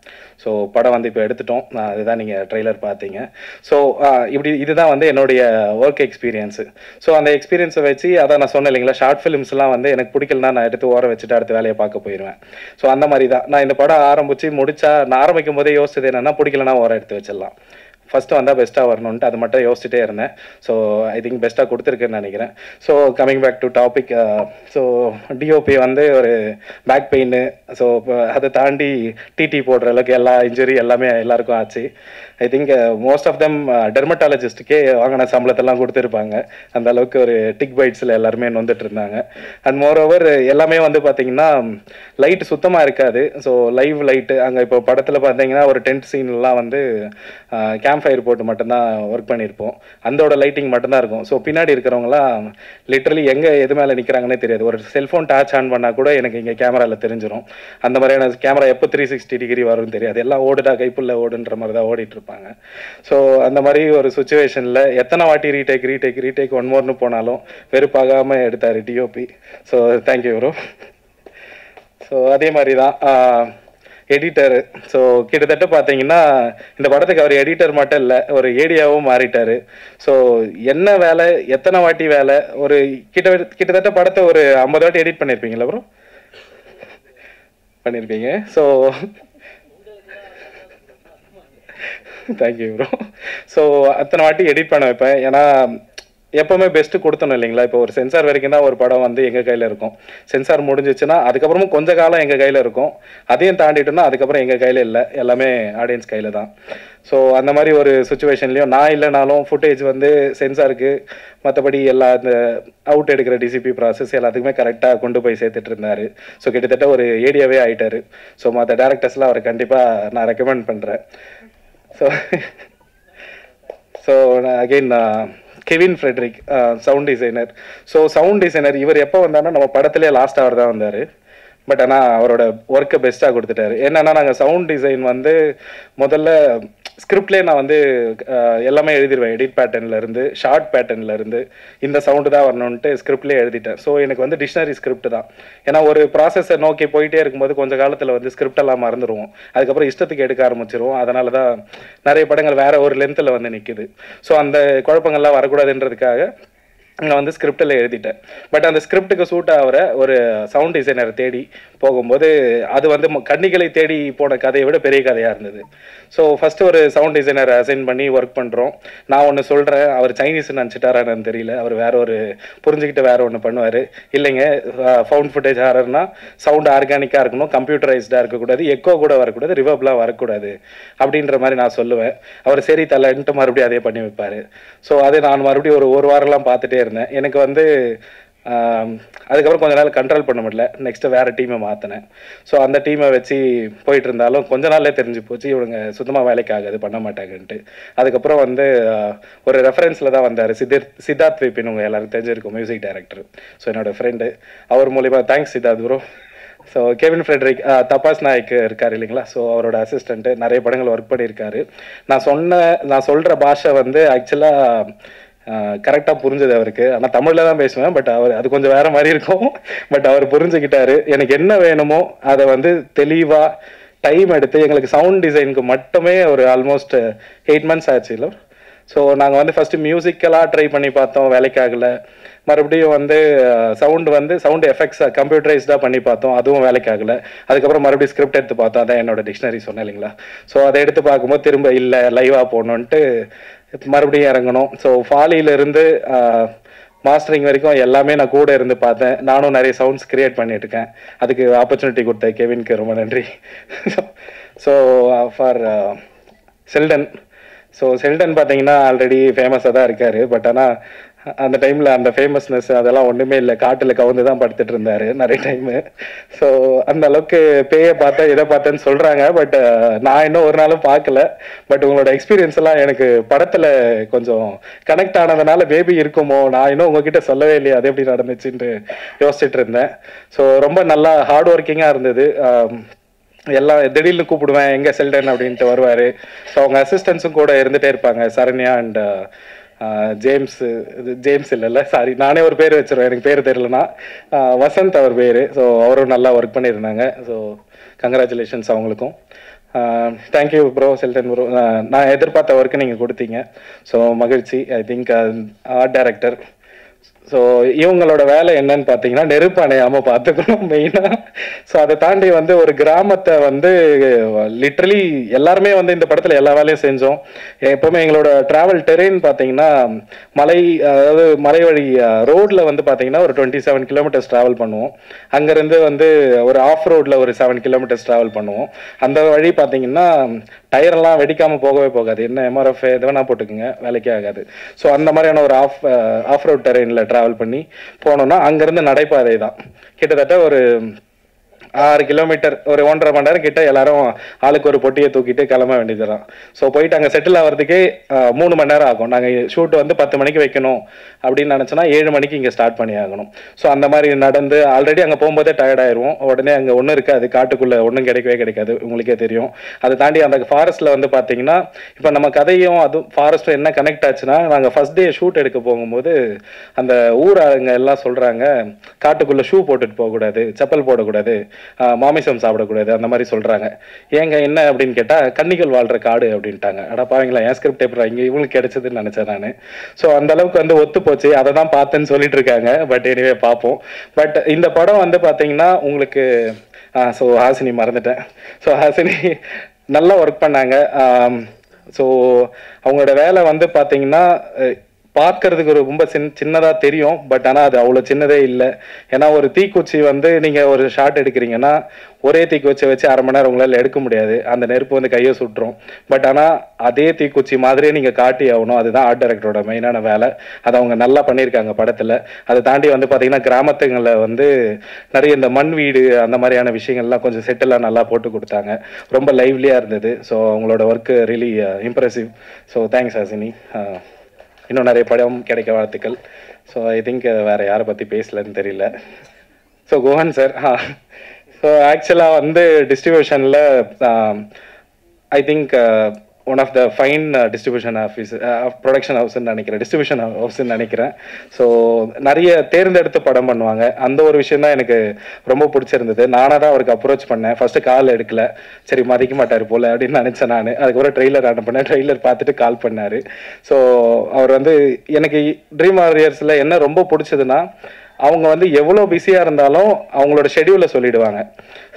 ஸோ படம் வந்து இப்போ எடுத்துட்டோம். அதுதான் நீங்கள் ட்ரெய்லர் பார்த்தீங்க. ஸோ இதுதான் வந்து என்னுடைய ஒர்க் எக்ஸ்பீரியன்ஸு. ஸோ அந்த எக்ஸ்பீரியன்ஸை வச்சு அதான் நான் சொன்னேன் இல்லைங்களா, ஷார்ட் ஃபிலிம்ஸ்லாம் வந்து எனக்கு பிடிக்கலனா நான் எடுத்து ஓர வச்சுட்டு அடுத்த வேலையை பார்க்க போயிடுவேன். ஸோ அந்த மாதிரி தான் நான் இந்த படம் நான் ஆரம்பிக்கும் போதே யோசிச்சது என்னென்னா பிடிக்கலனா ஓர எடுத்து வச்சிடலாம், ஃபஸ்ட்டு வந்தால் பெஸ்ட்டாக வரணுன்ட்டு அது மட்டும் யோசிச்சுட்டே இருந்தேன். ஸோ ஐ திங்க் பெஸ்ட்டாக கொடுத்துருக்குன்னு நினைக்கிறேன். So coming back to topic. So DOP வந்து ஒரு பேக் பெயின், ஸோ அதை தாண்டி டிடி போடுற அளவுக்கு எல்லா இன்ஜுரி எல்லாமே எல்லாருக்கும் ஆச்சு. I think most of them டெர்மட்டாலஜிஸ்ட்டுக்கே வாங்கின சம்பளத்தெல்லாம் கொடுத்துருப்பாங்க. அந்த அளவுக்கு ஒரு டிக் பைட்ஸில் எல்லாருமே நொந்துட்டு இருந்தாங்க. அண்ட் மோர் ஓவர் எல்லாமே வந்து பார்த்தீங்கன்னா லைட்டு சுத்தமாக இருக்காது. ஸோ லைவ் லைட்டு அங்கே இப்போ படத்தில் பார்த்தீங்கன்னா ஒரு டென்ட் சீன்லாம் வந்து கேம்ப் ஃபயர் போட்டு மட்டும்தான் ஒர்க் பண்ணியிருப்போம். அதோட லைட்டிங் மட்டும்தான் இருக்கும். ஸோ பின்னாடி இருக்கிறவங்களாம் லிட்ரலி எங்கே எது மேலே நிற்கிறாங்கன்னே தெரியாது. ஒரு செல்ஃபோன் டாச் ஆன் பண்ணால் கூட எனக்கு இங்கே கேமராவில் தெரிஞ்சிடும். அந்த மாதிரியான கேமரா எப்போ 360 டிகிரி வரும்னு தெரியாது. எல்லாம் ஓடுடா கைப்புள்ள ஓடுன்ற மாதிரி தான் ஓடிட்டு இருப்பாங்க. ஸோ அந்த மாதிரி ஒரு சுச்சுவேஷனில் எத்தனை வாட்டி ரீடேக் ஒன் மோர்னு போனாலும் வெறுப்பாகாமல் எடுத்தார் DOP. So thank you bro. So அதே மாதிரி தான் எடிட்டர். ஸோ கிட்டத்தட்ட பார்த்தீங்கன்னா இந்த படத்துக்கு அவர் எடிட்டர் மட்டும் இல்லை, ஒரு ஏடியாவும் மாறிட்டார். ஸோ என்ன வேலை, எத்தனை வாட்டி வேலை, ஒரு கிட்டத்தட்ட படத்தை ஒரு 50 வாட்டி எடிட் பண்ணியிருப்பீங்களா ப்ரோ? பண்ணியிருப்பீங்க. So thank you bro. ஸோ அத்தனை வாட்டி எடிட் பண்ண வைப்பேன். ஏன்னா எப்போவுமே பெஸ்ட்டு கொடுத்தணும் இல்லைங்களா? இப்போ ஒரு சென்சார் வரைக்கும் தான் ஒரு படம் வந்து எங்கள் கையில் இருக்கும். சென்சார் முடிஞ்சிச்சுன்னா அதுக்கப்புறமும் கொஞ்சம் காலம் எங்கள் கையில் இருக்கும். அதையும் தாண்டிட்டோம்னா அதுக்கப்புறம் எங்கள் கையில் இல்லை, எல்லாமே ஆடியன்ஸ் கையில் தான். ஸோ அந்த மாதிரி ஒரு சுச்சுவேஷன்லேயும் நான் இல்லைனாலும் ஃபுட்டேஜ் வந்து சென்சாருக்கு மற்றபடி எல்லா இந்த அவுட் எடுக்கிற டிசிபி ப்ராசஸ் எல்லாத்துக்குமே கரெக்டாக கொண்டு போய் சேர்த்துட்டு இருந்தார். ஸோ கிட்டத்தட்ட ஒரு ஏடியாவே ஆகிட்டார். ஸோ மற்ற டேரக்டர்ஸ்லாம் அவரை கண்டிப்பாக நான் ரெக்கமெண்ட் பண்ணுறேன். So again Kevin Fredrick, sound designer. So sound designer இவர் எப்போ வந்தாருன்னா நம்ம படத்துலேயே லாஸ்ட் அவர் தான் வந்தார். பட் ஆனால் அவரோட ஒர்க்கை பெஸ்ட்டாக கொடுத்துட்டாரு. என்னென்னா நாங்கள் சவுண்ட் டிசைன் வந்து முதல்ல ஸ்கிரிப்ட்லேயே நான் வந்து எல்லாமே எழுதிடுவேன். எடிட் பேட்டர்ன்லேருந்து ஷார்ட் பேட்டர்ன்லேருந்து இந்த சவுண்டு தான் வரணுன்ட்டு ஸ்கிரிப்ட்லேயே எழுதிட்டேன். ஸோ எனக்கு வந்து டிக்ஷனரி ஸ்கிரிப்ட் தான். ஏன்னா ஒரு ப்ராசஸை நோக்கி போயிட்டே இருக்கும்போது கொஞ்சம் காலத்தில் வந்து ஸ்கிரிப்ட் எல்லாம் மறந்துடுவோம். அதுக்கப்புறம் இஷ்டத்துக்கு எடுக்க ஆரம்பிச்சிருவோம். அதனால தான் நிறைய படங்கள் வேறு ஒரு லென்த்தில் வந்து நிற்குது. ஸோ அந்த குழப்பங்கள்லாம் வரக்கூடாதுன்றதுக்காக நான் வந்து ஸ்கிரிப்டில் எழுதிட்டேன். பட் அந்த ஸ்கிரிப்டுக்கு சூட் ஆகிற ஒரு சவுண்ட் டிசைனரை தேடி போகும்போது அது வந்து கன்னிகளை தேடி போன கதையை விட பெரிய கதையாக இருந்தது. ஸோ ஃபஸ்ட்டு ஒரு சவுண்ட் டிசைனரை அசைன் பண்ணி ஒர்க் பண்ணுறோம். நான் ஒன்று சொல்கிறேன், அவர் சைனீஸ் நினச்சிட்டாரான்னு தெரியல. அவர் வேற ஒரு புரிஞ்சுக்கிட்டு வேற ஒன்று பண்ணுவார். இல்லைங்க, ஃபவுண்ட் ஃபுட்டேஜ் ஹாரர்னா சவுண்ட் ஆர்கானிக்காக இருக்கணும், கம்ப்யூட்டரைஸ்டாக இருக்கக்கூடாது, எக்கோ கூட வரக்கூடாது, ரிவர்ப்லாம் வரக்கூடாது அப்படின்ற மாதிரி நான் சொல்லுவேன். அவர் சரி தலைன்ட்டு மறுபடியும் அதே பண்ணி வைப்பார். ஸோ அது நான் மறுபடியும் ஒரு வாரம்லாம் பார்த்துட்டே இருந்தேன். எனக்கு வந்து அதுக்கப்புறம் கொஞ்ச நாள் கண்ட்ரோல் பண்ண முடியல. நெக்ஸ்ட்டு வேறு டீமை மாற்றினேன். ஸோ அந்த டீமை வச்சு போயிட்டு இருந்தாலும் கொஞ்ச நாள்லேயே தெரிஞ்சு போச்சு இவங்க சுத்தமாக வேலைக்கு ஆகாது, பண்ண மாட்டாங்கன்ட்டு. அதுக்கப்புறம் வந்து ஒரு ரெஃபரன்ஸில் தான் வந்தார் சித்தார்த் விபின். உங்கள் எல்லாருக்கும் தெரிஞ்சிருக்கும், மியூசிக் டைரக்டர். ஸோ என்னோடய ஃப்ரெண்டு, அவர் மூலிமா thanks Siddharth bro. So Kevin Fredrick, Tapas Nayak இருக்கார் இல்லைங்களா? ஸோ அவரோட அசிஸ்டண்ட்டு, நிறைய படங்கள் ஒர்க் பண்ணியிருக்காரு. நான் சொல்கிற பாஷை வந்து ஆக்சுவலாக கரெக்டாக புரிஞ்சது அவருக்கு. ஆனால் தமிழில் தான் பேசுவேன். பட் அவர் அது கொஞ்சம் வேறு மாதிரி இருக்கும். பட் அவர் புரிஞ்சுக்கிட்டாரு. எனக்கு என்ன வேணுமோ அதை வந்து தெளிவாக டைம் எடுத்து எங்களுக்கு சவுண்ட் டிசைனுக்கு மட்டுமே ஒரு ஆல்மோஸ்ட் 8 months ஆச்சு இல்லை? ஸோ நாங்கள் வந்து ஃபஸ்ட்டு மியூசிக்கலாக ட்ரை பண்ணி பார்த்தோம், வேலைக்காகலை. மறுபடியும் வந்து சவுண்ட் எஃபெக்ட்ஸை கம்ப்யூட்டரைஸ்டாக பண்ணி பார்த்தோம், அதுவும் வேலைக்காகலை. அதுக்கப்புறம் மறுபடியும் ஸ்கிரிப்ட் எடுத்து பார்த்தோம். அதான் என்னோட டிக்ஷனரி சொன்னேன் இல்லைங்களா? ஸோ அதை எடுத்து பார்க்கும்போது திரும்ப இல்லை லைவாக போகணுன்ட்டு மறுபடியும் இறங்கணும். ஸோ ஃபாலியிலிருந்து மாஸ்டரிங் வரைக்கும் எல்லாமே நான் கூட இருந்து பார்த்தேன். நானும் நிறைய சவுண்ட்ஸ் கிரியேட் பண்ணிட்டு இருக்கேன். அதுக்கு ஆப்பர்ச்சுனிட்டி கொடுத்த கெவினுக்கு ரொம்ப நன்றி. So for Seldon. So Seldon பார்த்தீங்கன்னா ஆல்ரெடி ஃபேமஸாக தான் இருக்கார். பட் ஆனால் அந்த டைமில் அந்த ஃபேமஸ்னஸ் அதெல்லாம் ஒன்றுமே இல்லை. காட்டில் கவுந்து தான் படுத்துட்டு இருந்தார் நிறைய டைமு. ஸோ அந்த அளவுக்கு பேயை பார்த்தேன் இதை பார்த்தேன்னு சொல்கிறாங்க. பட் நான் இன்னும் ஒரு நாளும் பார்க்கல. பட் உங்களோட எக்ஸ்பீரியன்ஸ் எல்லாம் எனக்கு படத்தில் கொஞ்சம் கனெக்ட் ஆனதுனால மேபி இருக்குமோ, நான் இன்னும் உங்ககிட்ட சொல்லவே இல்லையா அது எப்படி நடந்துச்சுன்ட்டு யோசிச்சுட்டு இருந்தேன். ஸோ ரொம்ப நல்லா ஹார்ட் ஒர்க்கிங்காக இருந்தது. எல்லாம் திடீர்னு கூப்பிடுவேன், எங்கே செல்டன் அப்படின்ட்டு வருவார். ஸோ அவங்க அசிஸ்டன்ஸும் கூட இருந்துகிட்டே இருப்பாங்க, சரண்யா அண்ட் ஜேம்ஸ் இல்லைல்ல, சாரி நானே ஒரு பேர் வச்சிருவேன், எனக்கு பேர் தெரியலனா வசந்த் அவர் பேர். ஸோ அவரும் நல்லா ஒர்க் பண்ணியிருந்தாங்க. ஸோ கங்க்ராச்சுலேஷன்ஸ் அவங்களுக்கும். தேங்க்யூ ப்ரோ, செல்டன் ப்ரோ. நான் எதிர்பார்த்த ஒர்க்கு நீங்கள் கொடுத்தீங்க. ஸோ மகிழ்ச்சி. I think art director. So இவங்களோட வேலை என்னன்னு பார்த்தீங்கன்னா நெருப்பு அணையாமல் பார்த்துக்கணும் மெயினாக. ஸோ அதை தாண்டி வந்து ஒரு கிராமத்தை வந்து லிட்ரலி எல்லாருமே வந்து இந்த படத்தில் எல்லா வேலையும் செஞ்சோம். எப்போவுமே எங்களோட ட்ராவல் டெரெயின் பார்த்தீங்கன்னா அதாவது மலை வழி ரோடில் வந்து பார்த்தீங்கன்னா ஒரு 27 kilometers ட்ராவல் பண்ணுவோம். அங்கேருந்து வந்து ஒரு ஆஃப் ரோடில் ஒரு 7 kilometers ட்ராவல் பண்ணுவோம். அந்த வழி பார்த்தீங்கன்னா டயரெல்லாம் வெடிக்காமல் போகவே போகாது. என்ன எம்ஆர்எஃப் எது வேணால் போட்டுக்குங்க, வேலைக்கே ஆகாது. ஸோ அந்த மாதிரியான ஒரு ஆஃப் ரோட் டெரெயினில் ட்ராவல் பண்ணி போனோம்னா அங்கேருந்து நடைபாதை தான். கிட்டத்தட்ட ஒரு 6 kilometer, ஒரு 1.5 மணி நேரம் கிட்ட எல்லாரும் ஆளுக்கு ஒரு பொட்டியை தூக்கிட்டு கிளம்ப வேண்டியதுதான். ஸோ போயிட்டு அங்கே செட்டில் ஆகிறதுக்கே 3 மணி நேரம் ஆகும். நாங்கள் ஷூட் வந்து 10 மணிக்கு வைக்கணும் அப்படின்னு நினச்சோன்னா 7 மணிக்கு இங்கே ஸ்டார்ட் பண்ணி ஆகணும். ஸோ அந்த மாதிரி நடந்து ஆல்ரெடி அங்கே போகும்போதே டயர்ட் ஆயிடுவோம். உடனே அங்கே ஒன்றும் இருக்காது, காட்டுக்குள்ளே ஒன்றும் கிடைக்கவே கிடைக்காது, உங்களுக்கே தெரியும். அதை தாண்டி அந்த ஃபாரஸ்ட்டில் வந்து பார்த்தீங்கன்னா இப்போ நம்ம கதையும் அதுவும் ஃபாரஸ்ட்டும் என்ன கனெக்ட் ஆச்சுன்னா, நாங்கள் ஃபர்ஸ்ட் டே ஷூட் எடுக்க போகும்போது அந்த ஊராங்க எல்லாம் சொல்கிறாங்க, காட்டுக்குள்ளே ஷூ போட்டுட்டு போகக்கூடாது, செப்பல் போடக்கூடாது, மாமிசம் சாப்பிடக்கூடாது அந்த மாதிரி சொல்கிறாங்க. ஏங்க என்ன அப்படின்னு கேட்டால் கன்னிகள் வாழ்கிற காடு அப்படின்ட்டாங்க. அட பாவீங்களா, என் ஸ்கிரிப்ட் எப்படி இங்கே இவங்களுக்கு கிடைச்சதுன்னு நினச்சேன் நான். ஸோ அந்த அளவுக்கு வந்து ஒத்து போச்சு. அதை தான் பார்த்தேன்னு சொல்லிட்டு இருக்காங்க. பட் எனிவே பார்ப்போம். பட் இந்த படம் வந்து பார்த்தீங்கன்னா உங்களுக்கு ஸோ ஹாசினி மறந்துட்டேன். ஸோ ஹாசினி நல்லா ஒர்க் பண்ணாங்க. ஸோ அவங்களோட வேலை வந்து பார்த்தீங்கன்னா பார்க்கறதுக்கு ரொம்ப சின்னதாக தெரியும். பட் ஆனால் அது அவ்வளோ சின்னதே இல்லை. ஏன்னா ஒரு தீக்குச்சி வந்து நீங்கள் ஒரு ஷாட் எடுக்கிறீங்கன்னா ஒரே தீக்குச்சியை வச்சு அரை மணி நேரம் உங்களால் எடுக்க முடியாது. அந்த நெருப்பு வந்து கையை சுட்டுரும். பட் ஆனால் அதே தீக்குச்சி மாதிரியே நீங்கள் காட்டி ஆகணும். அதுதான் ஆர்ட் டைரக்டரோட மெயினான வேலை. அதை அவங்க நல்லா பண்ணியிருக்காங்க படத்தில். அதை தாண்டி வந்து பார்த்தீங்கன்னா கிராமத்துங்களில் வந்து நிறைய இந்த மண் வீடு அந்த மாதிரியான விஷயங்கள்லாம் கொஞ்சம் செட்டெல்லாம் நல்லா போட்டு கொடுத்தாங்க. ரொம்ப லைவ்லியாக இருந்தது. ஸோ அவங்களோட work really impressive. So thanks Hasini. இன்னும் நிறைய படம் கிடைக்க வாழ்த்துக்கள். ஸோ ஐ திங்க் வேறு யாரை பற்றி பேசலன்னு தெரியல. ஸோ குஹன் சார், ஸோ ஆக்சுவலாக வந்து டிஸ்ட்ரிபியூஷனில் I think one of the fine distribution office production ஹவுஸ்ன்னு நினைக்கிறேன், டிஸ்ட்ரிபியூஷன் ஹவுஸ்ன்னு நினைக்கிறேன். ஸோ நிறைய தேர்ந்தெடுத்து படம் பண்ணுவாங்க. அந்த ஒரு விஷயம் தான் எனக்கு ரொம்ப பிடிச்சிருந்தது. நானாக தான் அவருக்கு அப்ரோச் பண்ணேன். ஃபஸ்ட்டு கால் எடுக்கல, சரி மதிக்க மாட்டார் போல் அப்படின்னு நினச்சேன் நான். அதுக்கப்புறம் ட்ரெய்லர் அனுப்பினேன். ட்ரெய்லர் பார்த்துட்டு கால் பண்ணார். ஸோ அவர் வந்து எனக்கு ட்ரீம் வாரியர்ஸில் என்ன ரொம்ப பிடிச்சதுன்னா அவங்க வந்து எவ்வளோ பிஸியாக இருந்தாலும் அவங்களோட ஷெடியூலை சொல்லிடுவாங்க.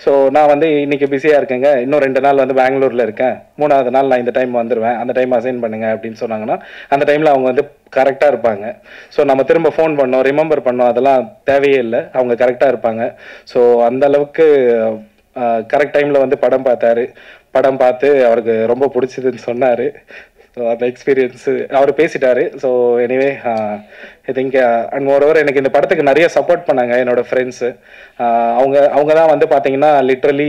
ஸோ நான் வந்து இன்னைக்கு பிஸியாக இருக்கேங்க, இன்னும் 2 நாள் வந்து பெங்களூரில் இருக்கேன், 3ஆவது நாள் நான் இந்த டைம் வந்துடுவேன், அந்த டைம் அசைன் பண்ணுங்க அப்படின்னு சொன்னாங்கன்னா அந்த டைமில் அவங்க வந்து கரெக்டாக இருப்பாங்க. ஸோ நம்ம திரும்ப ஃபோன் பண்ணோம், ரிமெம்பர் பண்ணோம், அதெல்லாம் தேவையே இல்லை. அவங்க கரெக்டாக இருப்பாங்க. ஸோ அந்த அளவுக்கு கரெக்ட் டைமில் வந்து படம் பார்த்தாரு. படம் பார்த்து அவருக்கு ரொம்ப பிடிச்சதுன்னு சொன்னார். ஸோ அந்த எக்ஸ்பீரியன்ஸு அவர் பேசிட்டாரு. So anyway I think and moreover எனக்கு இந்த படத்துக்கு நிறைய சப்போர்ட் பண்ணாங்க என்னோடய ஃப்ரெண்ட்ஸு. அவங்க தான் வந்து பார்த்தீங்கன்னா லிட்ரலி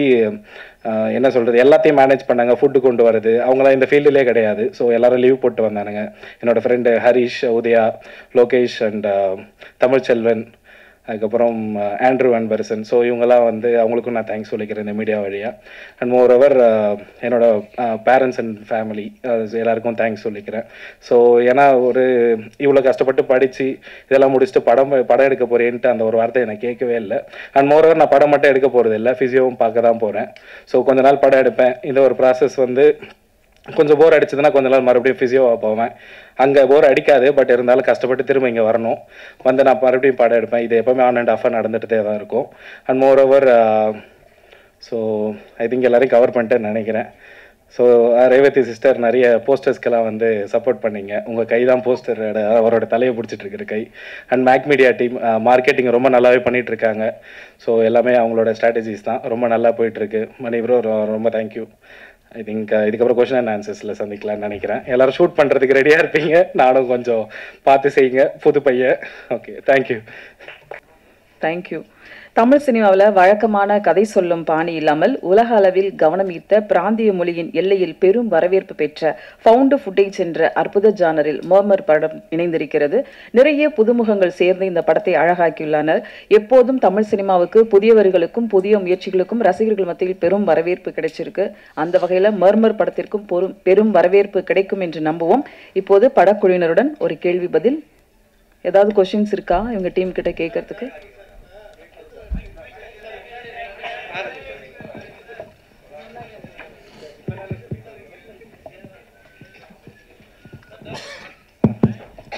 என்ன சொல்கிறது எல்லாத்தையும் மேனேஜ் பண்ணாங்க. ஃபுட்டு கொண்டு வரது அவங்களாம் இந்த ஃபீல்டுலேயே கிடையாது. ஸோ எல்லோரும் லீவ் போட்டு வந்தானுங்க. என்னோடய ஃப்ரெண்டு ஹரிஷ், உதயா, லோகேஷ் அண்ட் தமிழ்ச்செல்வன், அதுக்கப்புறம் ஆண்ட்ரூ அன்பர்சன். ஸோ இவங்கெல்லாம் வந்து அவங்களுக்கும் நான் தேங்க்ஸ் சொல்லிக்கிறேன் இந்த மீடியா வழியாக. அண்ட் மோரோவர் என்னோட பேரண்ட்ஸ் அண்ட் ஃபேமிலி எல்லாருக்கும் தேங்க்ஸ் சொல்லிக்கிறேன். ஸோ ஏன்னா ஒரு இவ்வளோ கஷ்டப்பட்டு படித்து இதெல்லாம் முடிச்சுட்டு படம் எடுக்க போகிறேன்ட்டு அந்த ஒரு வார்த்தை எனக்கு கேட்கவே இல்லை. அண்ட் மோரோவர் நான் படம் மட்டும் எடுக்க போகிறது இல்லை, ஃபிசியோவும் பார்க்க தான் போகிறேன். ஸோ கொஞ்ச நாள் படம் எடுப்பேன். இந்த ஒரு ப்ராசஸ் வந்து கொஞ்சம் போர் அடிச்சதுன்னா கொஞ்ச நாள் மறுபடியும் ஃபிசியோவாக போவேன். அங்கே போர் அடிக்காது, பட் இருந்தாலும் கஷ்டப்பட்டு திரும்ப இங்கே வரணும். வந்து நான் மறுபடியும் படம் எடுப்பேன். இது எப்போவுமே ஆன் அண்ட் ஆஃபாக நடந்துகிட்டே தான் இருக்கும். And more over so I think எல்லோரையும் கவர் பண்ணிட்டேன்னு நினைக்கிறேன். ஸோ ரேவதி சிஸ்டர் நிறைய போஸ்டர்ஸ்க்கெல்லாம் வந்து சப்போர்ட் பண்ணிங்க. உங்கள் கை தான் போஸ்டர், அவரோட தலையை பிடிச்சிட்டு இருக்கிற கை. And make media team marketing ரொம்ப நல்லாவே பண்ணிகிட்ருக்காங்க. ஸோ எல்லாமே அவங்களோட ஸ்ட்ராட்டஜிஸ் தான் ரொம்ப நல்லா போயிட்டுருக்கு. மணி ப்ரோ ரொம்ப தேங்க்யூ. ஐ திங்க் இதுக்கப்புறம் கொஸ்டின் அண்ட் ஆன்சர்ஸில் சந்திக்கலாம்னு நினைக்கிறேன். எல்லோரும் ஷூட் பண்ணுறதுக்கு ரெடியாக இருப்பீங்க. நானும் கொஞ்சம் பார்த்து செய்யுங்க, புது பையன். Okay, thank you. தேங்க்யூ. தமிழ் சினிமாவில் வழக்கமான கதை சொல்லும் பாணி இல்லாமல் உலக அளவில் கவனம் ஈர்த்த பிராந்திய மொழியின் எல்லையில் பெரும் வரவேற்பு பெற்ற ஃபவுண்ட் ஃபுட்டேஜ் என்ற அற்புத ஜானரில் மர்மர் படம் இணைந்திருக்கிறது. நிறைய புதுமுகங்கள் சேர்ந்து இந்த படத்தை அழகாக்கியுள்ளனர். எப்போதும் தமிழ் சினிமாவுக்கு புதியவர்களுக்கும் புதிய முயற்சிகளுக்கும் ரசிகர்கள் மத்தியில் பெரும் வரவேற்பு கிடைச்சிருக்கு. அந்த வகையில் மர்மர் படத்திற்கும் பெரும் வரவேற்பு கிடைக்கும் என்று நம்புவோம். இப்போது படக்குழுவினருடன் ஒரு கேள்வி பதில். ஏதாவது கொஸ்டின்ஸ் இருக்கா இவங்க டீம் கிட்ட கேட்கறதுக்கு?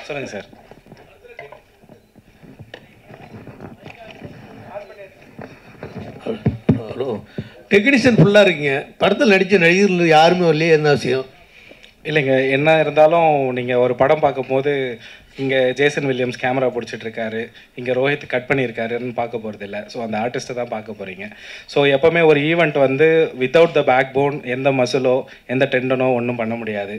சொல்லுங்கள் சார். ஹலோ, டெக்னீஷியன் ஃபுல்லாக இருக்கீங்க, படத்தில் நடித்த நடிகர்கள் யாருமே வரலையே, என்ன விஷயம்? இல்லைங்க, என்ன இருந்தாலும் நீங்கள் ஒரு படம் பார்க்கும்போது இங்கே ஜேசன் வில்லியம்ஸ் கேமரா பிடிச்சிட்ருக்காரு, இங்கே ரோஹித் கட் பண்ணியிருக்காருன்னு பார்க்க போகிறது இல்லை. ஸோ அந்த ஆர்டிஸ்ட்டை தான் பார்க்க போகிறீங்க. ஸோ எப்போவுமே ஒரு ஈவெண்ட் வந்து வித்தவுட் த பேக் போன், எந்த மசிலோ எந்த டெண்டனோ ஒன்றும் பண்ண முடியாது.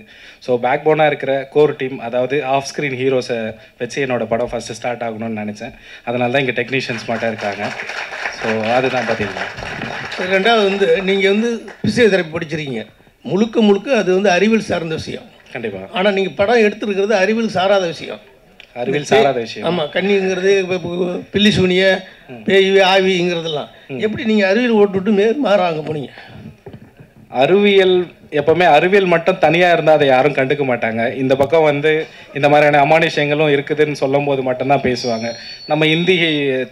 ஸோ பேக் போனாக இருக்கிற கோர் டீம், அதாவது ஆஃப் ஸ்க்ரீன் ஹீரோஸை வச்சு என்னோடய படம் ஃபஸ்ட்டு ஸ்டார்ட் ஆகணும்னு நினச்சேன். அதனால தான் இங்கே டெக்னீஷியன்ஸ் மட்டும் இருக்காங்க. ஸோ அதுதான் பார்த்தீங்கன்னா. ரெண்டாவது வந்து நீங்கள் வந்து பிசியோதெரப்பி படிச்சிருக்கீங்க. முழுக்க அது வந்து அறிவியல் சார்ந்த விஷயம். கண்டிப்பாக. ஆனால் நீங்கள் படம் எடுத்துருக்கிறது அறிவியல் சாராத விஷயம். அறிவியல் சாராத விஷயம். ஆமாம், கண்ணிங்கிறது பில்லி சூனிய பேய் ஆவிங்கிறதெல்லாம் எப்படி நீங்கள் அறிவியல் ஓட்டுவிட்டு மாறாங்க போனீங்க? அறிவியல் எப்போவுமே அறிவியல் மட்டும் தனியாக இருந்தால் அதை யாரும் கண்டுக்க மாட்டாங்க. இந்த பக்கம் வந்து இந்த மாதிரியான அமானுஷங்களும் இருக்குதுன்னு சொல்லும் போது மட்டும்தான் பேசுவாங்க. நம்ம ஹிந்தி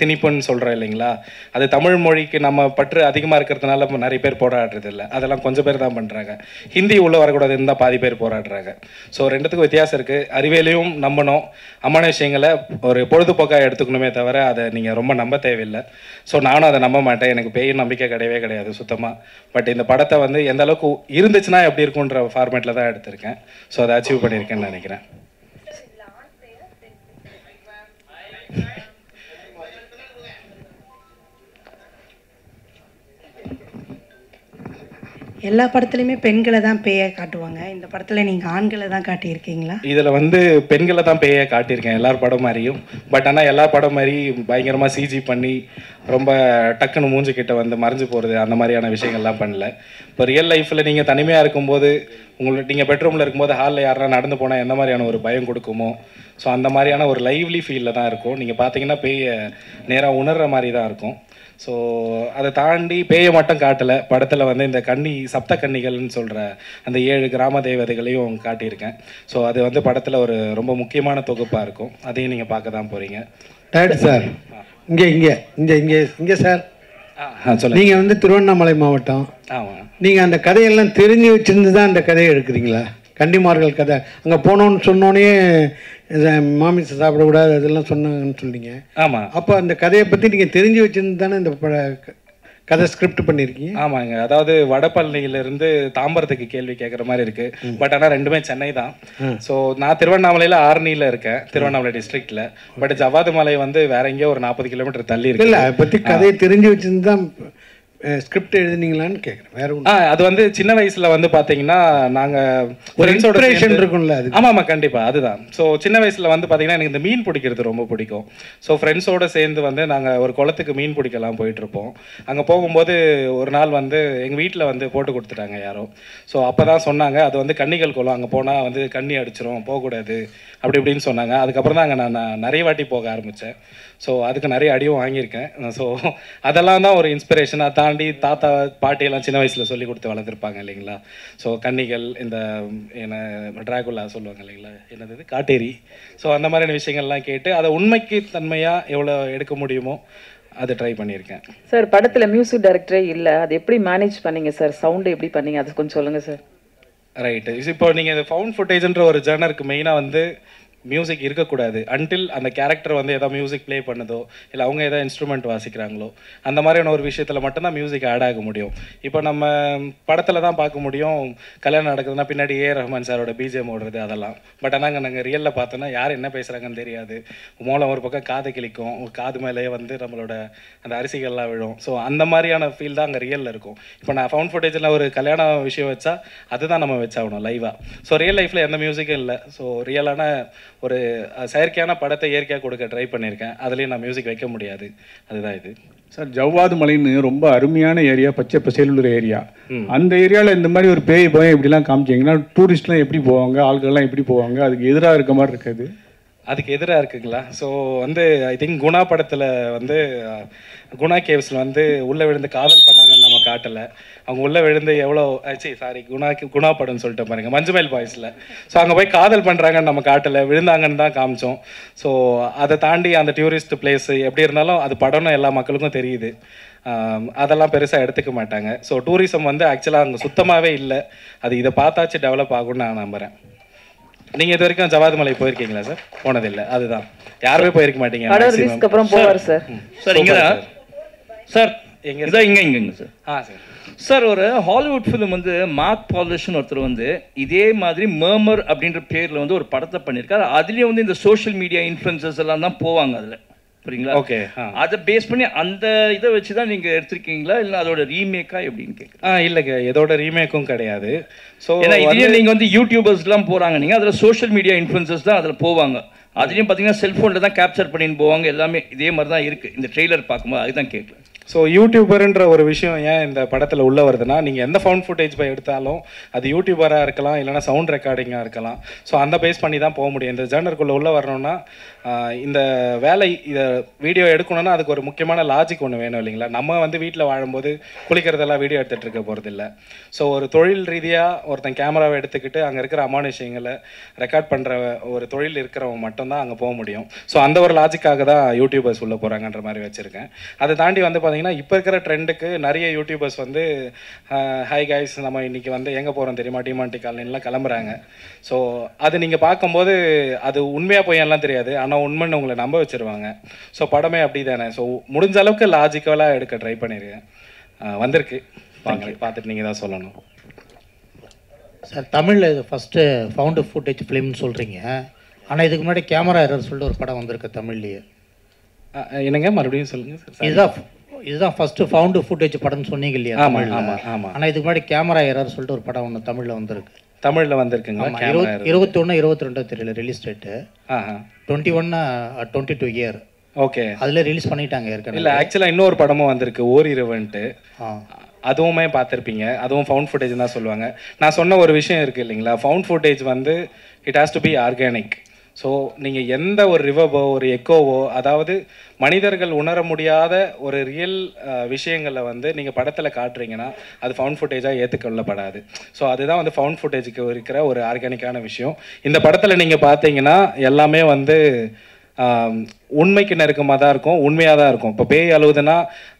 திணிப்புன்னு சொல்கிறோம் இல்லைங்களா, அது தமிழ் மொழிக்கு நம்ம பற்று அதிகமாக இருக்கிறதுனால நிறைய பேர் போராடுறது இல்லை, அதெல்லாம் கொஞ்சம் பேர் தான் பண்ணுறாங்க. ஹிந்தி உள்ளே வரக்கூடாதுன்னு தான் பாதி பேர் போராடுறாங்க. ஸோ ரெண்டுத்துக்கும் வித்தியாசம் இருக்குது. அறிவியலையும் நம்பணும், அம்மான விஷயங்களை ஒரு பொழுதுபோக்காக எடுத்துக்கணுமே தவிர அதை நீங்கள் ரொம்ப நம்ப தேவையில்லை. ஸோ நானும் அதை நம்ப மாட்டேன், எனக்கு பேய் நம்பிக்கை கிடையவே கிடையாது சுத்தமாக. பட் இந்த படத்தை வந்து எந்த அளவுக்கு இருந்துச்சுன்னா எப்படி இருக்குன்ற ஃபார்மேட்டில் தான் எடுத்திருக்கேன். ஸோ அதை அச்சீவ் பண்ணியிருக்கேன்னு நினைக்கிறேன். எல்லா படத்துலையுமே பெண்களை தான் பேயை காட்டுவாங்க, இந்த படத்தில் நீங்கள் ஆண்களை தான் காட்டியிருக்கீங்களா? இதில் வந்து பெண்களை தான் பேயை காட்டியிருக்கேன் எல்லார் படம் மாதிரியும். பட் ஆனால் எல்லா படம் மாதிரி பயங்கரமாக சிஜி பண்ணி ரொம்ப டக்குன்னு மூஞ்சிக்கிட்ட வந்து மறைஞ்சு போகிறது அந்த மாதிரியான விஷயங்கள்லாம் பண்ணல. இப்போ ரியல் லைஃப்பில் நீங்கள் தனிமையாக இருக்கும்போது நீங்கள் பெட்ரூமில் இருக்கும்போது ஹாலில் யாரா நடந்து போனால் எந்த மாதிரியான ஒரு பயம் கொடுக்குமோ, ஸோ அந்த மாதிரியான ஒரு லைவ்லி ஃபீலில் தான் இருக்கும். நீங்கள் பார்த்தீங்கன்னா பேயை நேராக உணர்கிற மாதிரி தான் இருக்கும். ஸோ அதை தாண்டி பேயை மட்டும் காட்டலை, படத்தில் வந்து இந்த சப்த கன்னிகள்னு சொல்கிற அந்த 7 கிராம தேவதைகளையும் காட்டியிருக்கேன். ஸோ அது வந்து படத்தில் ஒரு ரொம்ப முக்கியமான தொகுப்பாக இருக்கும். அதையும் நீங்கள் பார்க்க தான் போகிறீங்க. டேரக்டர் சார், இங்கே சார், சொல்லுங்கள். நீங்கள் வந்து திருவண்ணாமலை மாவட்டம். ஆமாம். நீங்கள் அந்த கதையெல்லாம் தெரிஞ்சு வச்சுருந்து தான் அந்த கதையை எடுக்கிறீங்களா? கன்னிமார்கள் கதை அங்கே போனோன்னு சொன்னோன்னே மாமிசம் சாப்பிடக்கூடாது அதெல்லாம் சொன்னாங்கன்னு சொன்னீங்க. ஆமாம். அப்போ அந்த கதையை பற்றி நீங்கள் தெரிஞ்சு வச்சுருந்து தானே இந்த கதை ஸ்கிரிப்ட் பண்ணியிருக்கீங்க? ஆமாங்க. அதாவது வடபழனியிலேருந்து தாம்பரத்துக்கு கேள்வி கேட்குற மாதிரி இருக்குது. பட் ஆனால் ரெண்டுமே சென்னை தான். ஸோ நான் திருவண்ணாமலையில் ஆரணியில் இருக்கேன், திருவண்ணாமலை டிஸ்ட்ரிக்டில். பட் ஜவ்வாது மலை வந்து வேற எங்கேயோ ஒரு 40 கிலோமீட்டர் தள்ளி இருக்கு. இல்லை, அதை பற்றி கதையை தெரிஞ்சு வச்சுருந்து தான் ஸ்கிரிப்ட் எழுதுனீங்களான்னு கேட்குறேன். வேற ஒன்று. அது வந்து சின்ன வயசில் வந்து பார்த்தீங்கன்னா நாங்கள் ஒரு இன்ஸ்பிரேஷன் இருக்கும்ல அது. ஆமாம் ஆமாம், கண்டிப்பாக அதுதான். ஸோ சின்ன வயசில் வந்து பார்த்தீங்கன்னா எனக்கு இந்த மீன் பிடிக்கிறது ரொம்ப பிடிக்கும். ஸோ ஃப்ரெண்ட்ஸோடு சேர்ந்து வந்து நாங்கள் ஒரு குளத்துக்கு மீன் பிடிக்கலாம் போயிட்டுருப்போம். அங்கே போகும்போது ஒரு நாள் வந்து எங்கள் வீட்டில் வந்து போட்டு கொடுத்துட்டாங்க யாரோ. ஸோ அப்போ தான் சொன்னாங்க அது வந்து கன்னிகள் குளம், அங்கே போனால் வந்து கண்ணி அடிச்சிரும், போகக்கூடாது அப்படி இப்படின்னு சொன்னாங்க. அதுக்கப்புறம் தான் அங்கே நான் நிறைய வாட்டி போக ஆரம்பித்தேன். ஸோ அதுக்கு நிறைய அடியும் வாங்கியிருக்கேன். ஸோ அதெல்லாம் தான் ஒரு இன்ஸ்பிரேஷன். அதை தாண்டி தாத்தா பாட்டியெல்லாம் சின்ன வயசில் சொல்லி கொடுத்து வளர்த்துருப்பாங்க இல்லைங்களா. ஸோ கன்னிகள், இந்த என்ன டிராகுலா சொல்லுவாங்க இல்லைங்களா, என்னது காட்டேரி. ஸோ அந்த மாதிரியான விஷயங்கள்லாம் கேட்டு அதை உண்மைக்கு தன்மையாக எவ்வளோ எடுக்க முடியுமோ அதை ட்ரை பண்ணியிருக்கேன். சார் படத்தில் மியூசிக் டைரக்டரே இல்லை, அது எப்படி மேனேஜ் பண்ணீங்க சார்? சவுண்டு எப்படி பண்ணீங்க, அது கொஞ்சம் சொல்லுங்கள் சார். ரைட்டு. இப்போ நீங்கள் இந்த ஃபவுண்ட் ஃபுட்டேஜ்ன்ற ஒரு ஜர்னருக்கு மெயினாக வந்து மியூசிக் இருக்கக்கூடாது அன்டில் அந்த கேரக்டர் வந்து எதாவது மியூசிக் ப்ளே பண்ணுதோ இல்லை அவங்க எதாவது இன்ஸ்ட்ருமெண்ட் வாசிக்கிறாங்களோ அந்த மாதிரியான ஒரு விஷயத்தில் மட்டும்தான் மியூசிக் ஆட் ஆக முடியும். இப்போ நம்ம படத்தில் தான் பார்க்க முடியும், கல்யாணம் நடக்குதுன்னா பின்னாடி ரஹ்மான் சாரோட பிஜிஎம் ஓடுறது அதெல்லாம். பட் ஆனால் நாங்கள் ரியலில் பார்த்தோன்னா யார் என்ன பேசுகிறாங்கன்னு தெரியாது. மூலம் ஒரு பக்கம் காது கிளிக்கும், ஒரு காது மேலேயே வந்து நம்மளோட அந்த அரிசிகள்லாம் விழும். ஸோ அந்த மாதிரியான ஃபீல் தான் அங்கே ரியலில் இருக்கும். இப்போ நான் ஃபவுண்ட் ஃபுட்டேஜில் ஒரு கல்யாண விஷயம் வச்சா அதுதான் நம்ம வச்சாகணும் லைவாக. ஸோ ரியல் லைஃப்பில் எந்த மியூசிக்கும் இல்லை. ஸோ ரியலான ஒரு செயற்கையான படத்தை இயற்கையாக கொடுக்க ட்ரை பண்ணியிருக்கேன். அதுலேயும் நான் மியூசிக் வைக்க முடியாது. அதுதான் இது. சார் ஜவ்வாது மலைன்னு ரொம்ப அருமையான ஏரியா, பச்சை பசேலுள்ள ஏரியா. அந்த ஏரியாவில் இந்த மாதிரி ஒரு பேய் பயம் இப்படிலாம் காமிச்சிங்கன்னா டூரிஸ்ட்லாம் எப்படி போவாங்க, ஆட்கள்லாம் எப்படி போவாங்க? அதுக்கு எதிராக இருக்க மாதிரி இருக்காது? அதுக்கு எதிராக இருக்குங்களா? ஸோ வந்து ஐ திங்க் குணா படத்தில் வந்து குணா கேவ்ஸில் வந்து உள்ளே விழுந்து காதல் பண்ணாங்கன்னு நம்ம காட்டலை. அவங்க உள்ளே விழுந்து எவ்வளோ குணா படம்னு சொல்லிட்டு பாருங்க, மஞ்சுமேல் பாய்ஸில். ஸோ அங்கே போய் காதல் பண்ணுறாங்கன்னு நம்ம காட்டலை, விழுந்தாங்கன்னு தான் காமிச்சோம். ஸோ அதை தாண்டி அந்த டூரிஸ்ட் பிளேஸ் எப்படி இருந்தாலும் அது படம்னு எல்லா மக்களுக்கும் தெரியுது. அதெல்லாம் பெருசாக எடுத்துக்க மாட்டாங்க. ஸோ டூரிசம் வந்து ஆக்சுவலாக அங்கே சுத்தமாகவே இல்லை. அது இதை பார்த்தாச்சு டெவலப் ஆகும்னு நான் நம்புகிறேன். நீங்க இது வரைக்கும் ஜவ்வாது மலை போயிருக்கீங்களா சார்? போனதில்லை. அதுதான், யாருமே போயிருக்க மாட்டீங்க. அப்புறம் போவார் சார். சார் இங்க சார் எங்க சார் இங்க சார். சார் சார் ஒரு ஹாலிவுட் ஃபிலிம் வந்து மார்க் பாலிஷ்னு ஒருத்தர் வந்து இதே மாதிரி மர்மர் அப்படின்ற பேர்ல வந்து ஒரு படத்தை பண்ணியிருக்காரு. அதுலேயே வந்து இந்த சோஷியல் மீடியா இன்ஃப்ளூயன்சர்ஸ் எல்லாம் தான் போவாங்க அதில், புரியுங்களா? ஓகே. அதை பேஸ் பண்ணி அந்த இதை வச்சு தான் நீங்கள் எடுத்திருக்கீங்களா இல்லை அதோட ரீமேக்கா எப்படின்னு கேட்குறேன். இல்லைங்க, எதோட ரீமேக்கும் கிடையாது. ஸோ ஏன்னா இதுலேயே நீங்கள் வந்து யூடியூபர்ஸ்லாம் போகிறாங்க, நீங்கள் அதில் சோஷியல் மீடியா இன்ஃப்ளூயன்சர்ஸ் தான் அதில் போவாங்க. அதுலேயும் பார்த்தீங்கன்னா செல்ஃபோனில் தான் கேப்சர் பண்ணின்னு போவாங்க. எல்லாமே இதே மாதிரி தான் இருக்குது இந்த ட்ரெய்லர் பார்க்கும்போது. அதுதான் கேட்கல. ஸோ யூடியூபருன்ற ஒரு விஷயம் ஏன் இந்த படத்தில் உள்ள வருதுன்னா, நீங்கள் எந்த ஃபவுண்ட் ஃபுட்டேஜ் போய் எடுத்தாலும் அது யூடியூபராக இருக்கலாம், இல்லைனா சவுண்ட் ரெக்கார்டிங்காக இருக்கலாம். ஸோ அந்த பேஸ் பண்ணி தான் போக முடியும். இந்த ஜேர்னருக்குள்ளே உள்ள வரணும்னா இந்த வேலை, இதை வீடியோ எடுக்கணும்னா அதுக்கு ஒரு முக்கியமான லாஜிக் ஒன்று வேணும் இல்லைங்களா? நம்ம வந்து வீட்டில் வாழும்போது குளிக்கிறதெல்லாம் வீடியோ எடுத்துகிட்டு இருக்க போகிறதில்ல. ஸோ ஒரு தொழில் ரீதியாக ஒருத்தன் கேமராவை எடுத்துக்கிட்டு அங்கே இருக்கிற அமானுஷங்களை ரெக்கார்ட் பண்ணுற ஒரு தொழில் இருக்கிறவங்க மட்டும்தான் அங்கே போக முடியும். ஸோ அந்த ஒரு லாஜிக்காக தான் யூடியூபர்ஸ் உள்ளே போகிறாங்கன்ற மாதிரி வச்சுருக்கேன். அதை தாண்டி வந்து பார்த்தீங்கன்னா இப்போ இருக்கிற ட்ரெண்டுக்கு நிறைய யூடியூபர்ஸ் வந்து ஹாய் கைஸ், நம்ம இன்றைக்கி வந்து எங்கே போகிறோம் தெரியுமா, டிமாண்டி காலனிலாம் கிளம்புறாங்க. ஸோ அது நீங்கள் பார்க்கும்போது அது உண்மையாக போய் எல்லாம் தெரியாது, ஆனால் உண்மைன்னு உங்களை நம்ப வச்சுருவாங்க. ஸோ படமே அப்படி தானே. ஸோ முடிஞ்ச அளவுக்கு லாஜிக்கலாக எடுக்க ட்ரை பண்ணியிருக்கேன். வந்திருக்கு, பார்த்துட்டு நீங்கள் தான் சொல்லணும். சார், தமிழில் இது ஃபஸ்ட்டு ஃபவுண்டு ஃபுட்டேஜ் ஃபிலிம்னு சொல்கிறீங்க, ஆனால் இதுக்கு முன்னாடி கேமரா எரர் சொல்லிட்டு ஒரு படம் வந்திருக்கு தமிழ்லேயே. என்னங்க மறுபடியும் சொல்லுங்கள் சார். இதுதான் ஃபஸ்ட்டு ஃபவுண்டு ஃபுட்டேஜ் படம்னு சொன்னீங்க இல்லையா? ஆமாம் ஆமாம் ஆமாம். ஆனால் இதுக்கு முன்னாடி கேமரா எரர் சொல்லிட்டு ஒரு படம் ஒன்று தமிழில் வந்திருக்கு. தமிழில் வந்திருக்குங்க. 21 22 தெரியல ரிலீஸ் டேட்டு. 21 22 இயர். ஓகே, அதில் ரிலீஸ் பண்ணிட்டாங்க ஏற்கனவே. இல்லை, ஆக்சுவலாக இன்னொரு படமும் வந்திருக்கு, ஓரிரவன்ட்டு. அதுவுமே பார்த்துருப்பீங்க. அதுவும் ஃபவுண்ட் ஃபுட்டேஜ் தான் சொல்லுவாங்க. நான் சொன்ன ஒரு விஷயம் இருக்குது இல்லைங்களா, ஃபவுண்ட் ஃபுட்டேஜ் வந்து it has to be organic. So நீங்கள் எந்த ஒரு ரிவர்வோ ஒரு எக்கோவோ, அதாவது மனிதர்கள் உணர முடியாத ஒரு ரியல் விஷயங்களை வந்து நீங்கள் படத்தில் காட்டுறீங்கன்னா அது ஃபவுண்ட் ஃபுட்டேஜாக ஏற்றுக்கொள்ளப்படாது. ஸோ அதுதான் வந்து ஃபவுண்ட் ஃபுட்டேஜுக்கு இருக்கிற ஒரு ஆர்கானிக்கான விஷயம். இந்த படத்தில் நீங்கள் பார்த்தீங்கன்னா எல்லாமே வந்து உண்மைக்கு நெருக்கமாக தான் இருக்கும், உண்மையாக தான் இருக்கும். இப்போ பேய் அழுவுதுன்னா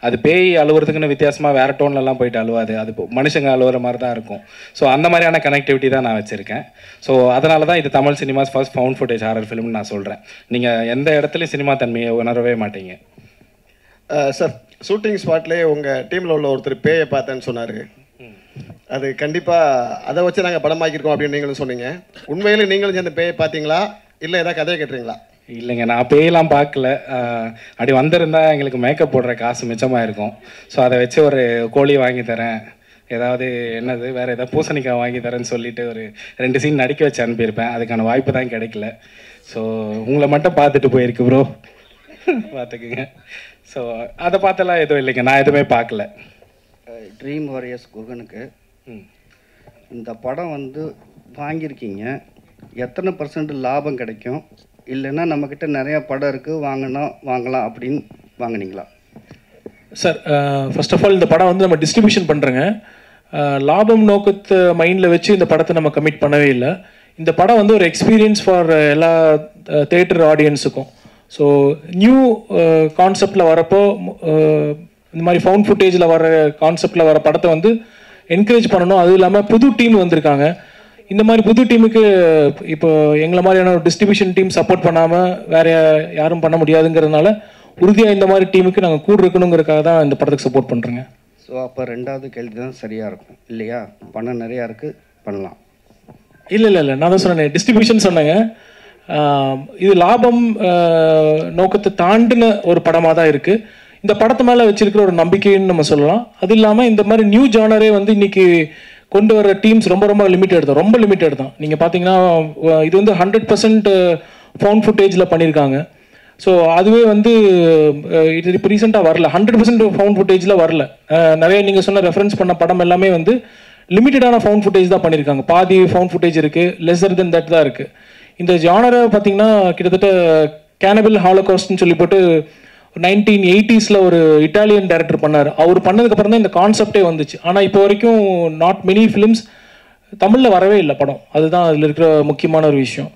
அது பேய் அழுவுறதுக்குன்னு வித்தியாசமாக வேறு டோன்லலாம் போயிட்டு அழுவாது, அது மனுஷங்க அழுவுற மாதிரி தான் இருக்கும். ஸோ அந்த மாதிரியான கனெக்டிவிட்டி தான் நான் வச்சுருக்கேன். ஸோ அதனால தான் இது Tamil cinema's first found footage horror ஃபிலிம்னு நான் சொல்கிறேன். நீங்கள் எந்த இடத்துலையும் சினிமா தன்மையை உணரவே மாட்டீங்க. சார், ஷூட்டிங் ஸ்பாட்லேயே உங்கள் டீமில் உள்ள ஒருத்தர் பேயை பார்த்தேன்னு சொன்னார். அது கண்டிப்பாக அதை வச்சு நாங்கள் படமாக்கியிருக்கோம் அப்படின்னு நீங்களும் சொன்னீங்க. உண்மையிலே நீங்களும் சேர்ந்து பேயை பார்த்தீங்களா, இல்லை ஏதாவது கதையை கேட்டுறீங்களா? இல்லைங்க, நான் பேயெல்லாம் பார்க்கல. அப்படி வந்திருந்தா எங்களுக்கு மேக்கப் போடுற காசு மிச்சமாக இருக்கும். ஸோ அதை வச்சு ஒரு கோழி வாங்கி தரேன், ஏதாவது என்னது வேறு ஏதாவது பூசணிக்காய் வாங்கி தரேன்னு சொல்லிட்டு ஒரு 2 சீன் நடிக்க வச்சு அனுப்பியிருப்பேன். அதுக்கான வாய்ப்பு தான் கிடைக்கல. ஸோ உங்களை மட்டும் பார்த்துட்டு போயிருக்கு ப்ரோ, பார்த்துக்குங்க. ஸோ அதை பார்த்தெல்லாம் எதுவும் இல்லைங்க, நான் எதுவுமே பார்க்கல. ட்ரீம் வாரியர்ஸ் குகனுக்கு இந்த படம் வந்து வாங்கியிருக்கீங்க, எத்தனை % லாபம் கிடைக்கும்? இல்லைன்னா நம்மக்கிட்ட நிறையா படம் இருக்குது வாங்கலாம் அப்படின்னு வாங்கினீங்களா? சார், ஃபர்ஸ்ட் ஆஃப் ஆல் இந்த படம் வந்து நம்ம டிஸ்ட்ரிபியூஷன் பண்ணுறேங்க. லாபம் நோக்கத்தை மைண்டில் வச்சு இந்த படத்தை நம்ம கமிட் பண்ணவே இல்லை. இந்த படம் வந்து ஒரு எக்ஸ்பீரியன்ஸ் ஃபார் எல்லா தேட்டர் ஆடியன்ஸுக்கும். ஸோ நியூ கான்செப்டில் வரப்போ இந்த மாதிரி ஃபவுண்ட் ஃபுட்டேஜில் வர கான்செப்டில் வர படத்தை வந்து என்கரேஜ் பண்ணணும். அதுவும் இல்லாமல் புது டீம் வந்திருக்காங்க. இந்த மாதிரி புது டீமுக்கு இப்போ எங்களை மாதிரியான ஒரு டிஸ்ட்ரிபியூஷன் டீம் சப்போர்ட் பண்ணாமல் வேறு யாரும் பண்ண முடியாதுங்கிறதுனால உறுதியாக இந்த மாதிரி டீமுக்கு நாங்கள் கூட இருக்கணுங்கிறதுக்காக தான் இந்த படத்துக்கு சப்போர்ட் பண்ணுறோங்க. ஸோ அப்போ 2வது கேள்வி தான் சரியாக இருக்கும் இல்லையா? பணம் நிறையா இருக்குது, பண்ணலாம். இல்லை, நான் தான் சொன்னேன், டிஸ்ட்ரிபியூஷன் சொன்னேங்க. இது லாபம் நோக்கத்தை தாண்டின ஒரு படமாக தான் இருக்குது. இந்த படத்து மேலே வச்சிருக்கிற ஒரு நம்பிக்கைன்னு நம்ம சொல்லலாம். அது இல்லாமல் இந்த மாதிரி நியூ ஜானரே வந்து இன்னைக்கு கொண்டு வர டீம்ஸ் ரொம்ப லிமிட்டட் தான். நீங்கள் பார்த்தீங்கன்னா இது வந்து 100% ஃபவுண்ட் ஃபுட்டேஜில் பண்ணியிருக்காங்க. ஸோ அதுவே வந்து இது இப்போ ரீசெண்டாக வரல, 100% ஃபவுண்ட் ஃபுட்டேஜில் வரல. நிறைய நீங்கள் சொன்ன ரெஃபரன்ஸ் பண்ண படம் எல்லாமே வந்து லிமிட்டடான ஃபவுண்ட் ஃபுட்டேஜ் தான் பண்ணியிருக்காங்க. பாதி ஃபவுண்ட் ஃபுட்டேஜ் இருக்குது, லெஸர் தென் தட் தான் இருக்குது. இந்த ஜானரை பார்த்தீங்கன்னா கிட்டத்தட்ட கேனபிள் ஹாலோகாஸ்ட்னு சொல்லி போட்டு 1980s ஒரு இட்டாலியன் டைரக்டர் பண்ணார். அவர் பண்ணதுக்கப்புறம் தான் இந்த கான்செப்டே வந்துச்சு. ஆனால் இப்போ வரைக்கும் நாட் மெனி ஃபிலிம்ஸ் தமிழில் வரவே இல்லை படம். அதுதான் அதில் இருக்கிற முக்கியமான ஒரு விஷயம்.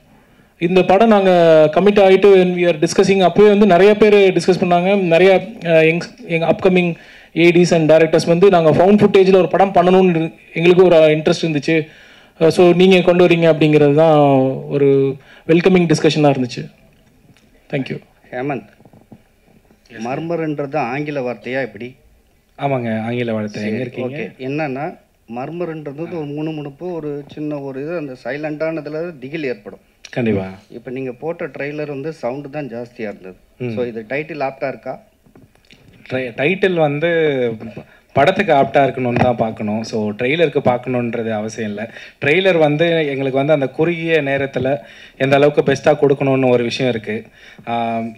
இந்த படம் நாங்கள் கமிட் ஆகிட்டு வி ஆர் டிஸ்கஸிங், அப்போவே வந்து நிறைய பேர் டிஸ்கஸ் பண்ணாங்க. நிறைய எங்கள் அப்கமிங் ஏடிஸ் அண்ட் டைரக்டர்ஸ் வந்து நாங்கள் ஃபவுண்ட் ஃபுட்டேஜில் ஒரு படம் பண்ணணும்னு எங்களுக்கு ஒரு இன்ட்ரெஸ்ட் இருந்துச்சு. ஸோ நீங்கள் கொண்டு வரீங்க அப்படிங்கிறது தான் ஒரு வெல்கமிங் டிஸ்கஷனாக இருந்துச்சு. தேங்க்யூ. ஹேமந்த், மர்மர்ன்றது ஆங்கில வார்த்தையா எப்படி? ஆமாங்க, ஆங்கில வார்த்தை. எங்கே இருக்கீங்க? என்னன்னா மர்மர்ன்றது ஒரு முணுமுணுப்பு, ஒரு சின்ன ஒரு இது, அந்த சைலண்டானதில் திகில் ஏற்படும். கண்டிப்பாக. இப்போ நீங்கள் போட்ட ட்ரெய்லர் வந்து சவுண்டு தான் ஜாஸ்தியாக இருந்தது. ஸோ இது டைட்டில் ஆப்டாக இருக்கா? டைட்டில் வந்து படத்துக்கு ஆப்டாக இருக்கணும்னு தான் பார்க்கணும். ஸோ ட்ரெய்லருக்கு பார்க்கணுன்றது அவசியம் இல்லை. ட்ரெய்லர் வந்து எங்களுக்கு வந்து அந்த குறுகிய நேரத்தில் எந்த அளவுக்கு பெஸ்ட்டாக கொடுக்கணுன்னு ஒரு விஷயம் இருக்குது.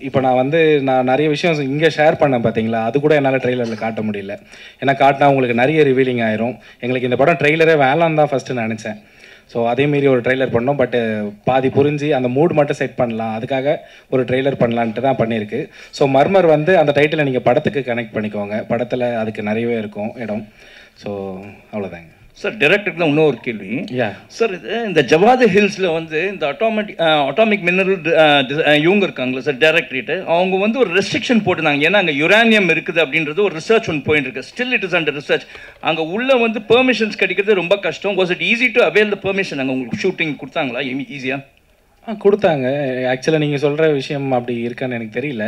இப்போ நான் நிறைய விஷயம் இங்கே ஷேர் பண்ணேன் பார்த்தீங்களா, அது கூட என்னால் ட்ரெய்லரில் காட்ட முடியல. ஏன்னா காட்டினா உங்களுக்கு நிறைய ரிவீலிங் ஆயிரும். எங்களுக்கு இந்த படம் ட்ரெய்லரே வேளான்னு தான் ஃபஸ்ட்டு நினச்சேன். ஸோ அதேமாரி ஒரு ட்ரெய்லர் பண்ணோம். பட்டு பாதி புரிஞ்சு அந்த மூட் மட்டும் செட் பண்ணலாம், அதுக்காக ஒரு ட்ரெய்லர் பண்ணலான்ட்டு தான் பண்ணியிருக்கு. ஸோ மர்மர் வந்து அந்த டைட்டிலை நீங்கள் படத்துக்கு கனெக்ட் பண்ணிக்கோங்க. படத்தில் அதுக்கு நிறையவே இருக்கும் இடம். ஸோ அவ்வளோதாங்க சார். டைரக்டருக்கு தான் இன்னொரு கேள்வி சார். இது இந்த ஜவாது ஹில்ஸில் வந்து இந்த அட்டாமிக் மினரல் இவங்க இருக்காங்களா சார், டைரக்டரேட்டு, அவங்க வந்து ஒரு ரெஸ்ட்ரிக்ஷன் போட்டுருந்தாங்க. ஏன்னா அங்கே யுரேனியம் இருக்குது அப்படின்றது ஒரு ரிசர்ச் ஒன்று போயிட்டு இருக்கு. Still it is under research. அங்கே உள்ள வந்து பெர்மிஷன்ஸ் கிடைக்கிறது ரொம்ப கஷ்டம். Was it easy to avail the permission? அங்கே உங்களுக்கு ஷூட்டிங் கொடுத்தாங்களா ஈஸியாக? கொடுத்தாங்க. ஆக்சுவலாக நீங்கள் சொல்கிற விஷயம் அப்படி இருக்கான்னு எனக்கு தெரியல.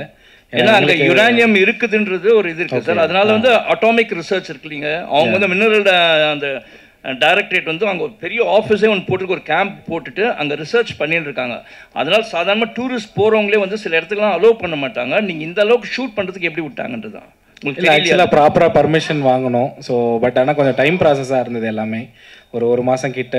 ஏன்னா அங்கே யுரேனியம் இருக்குதுன்றது ஒரு இது இருக்குது சார். அதனால வந்து அட்டாமிக் ரிசர்ச் இருக்கு இல்லைங்க, அவங்க வந்து மினரல் அந்த டைரக்டரேட் வந்து அங்கே ஒரு பெரிய ஆஃபீஸே ஒன்று போட்டுருக்கு, ஒரு கேம்ப் போட்டுட்டு அங்கே ரிசர்ச் பண்ணிட்டு இருக்காங்க. அதனால சாதாரணமாக டூரிஸ்ட் போகிறவங்களே வந்து சில இடத்துக்குலாம் அலோவ் பண்ண மாட்டாங்க. நீங்கள் இந்த அளவுக்கு ஷூட் பண்ணுறதுக்கு எப்படி விட்டாங்கன்றது தான் இல்லை. ஆக்சுவலாக ப்ராப்பராக பர்மிஷன் வாங்கணும். ஸோ பட் ஆனால் கொஞ்சம் டைம் ப்ராசஸாக இருந்தது. எல்லாமே ஒரு மாதம் கிட்ட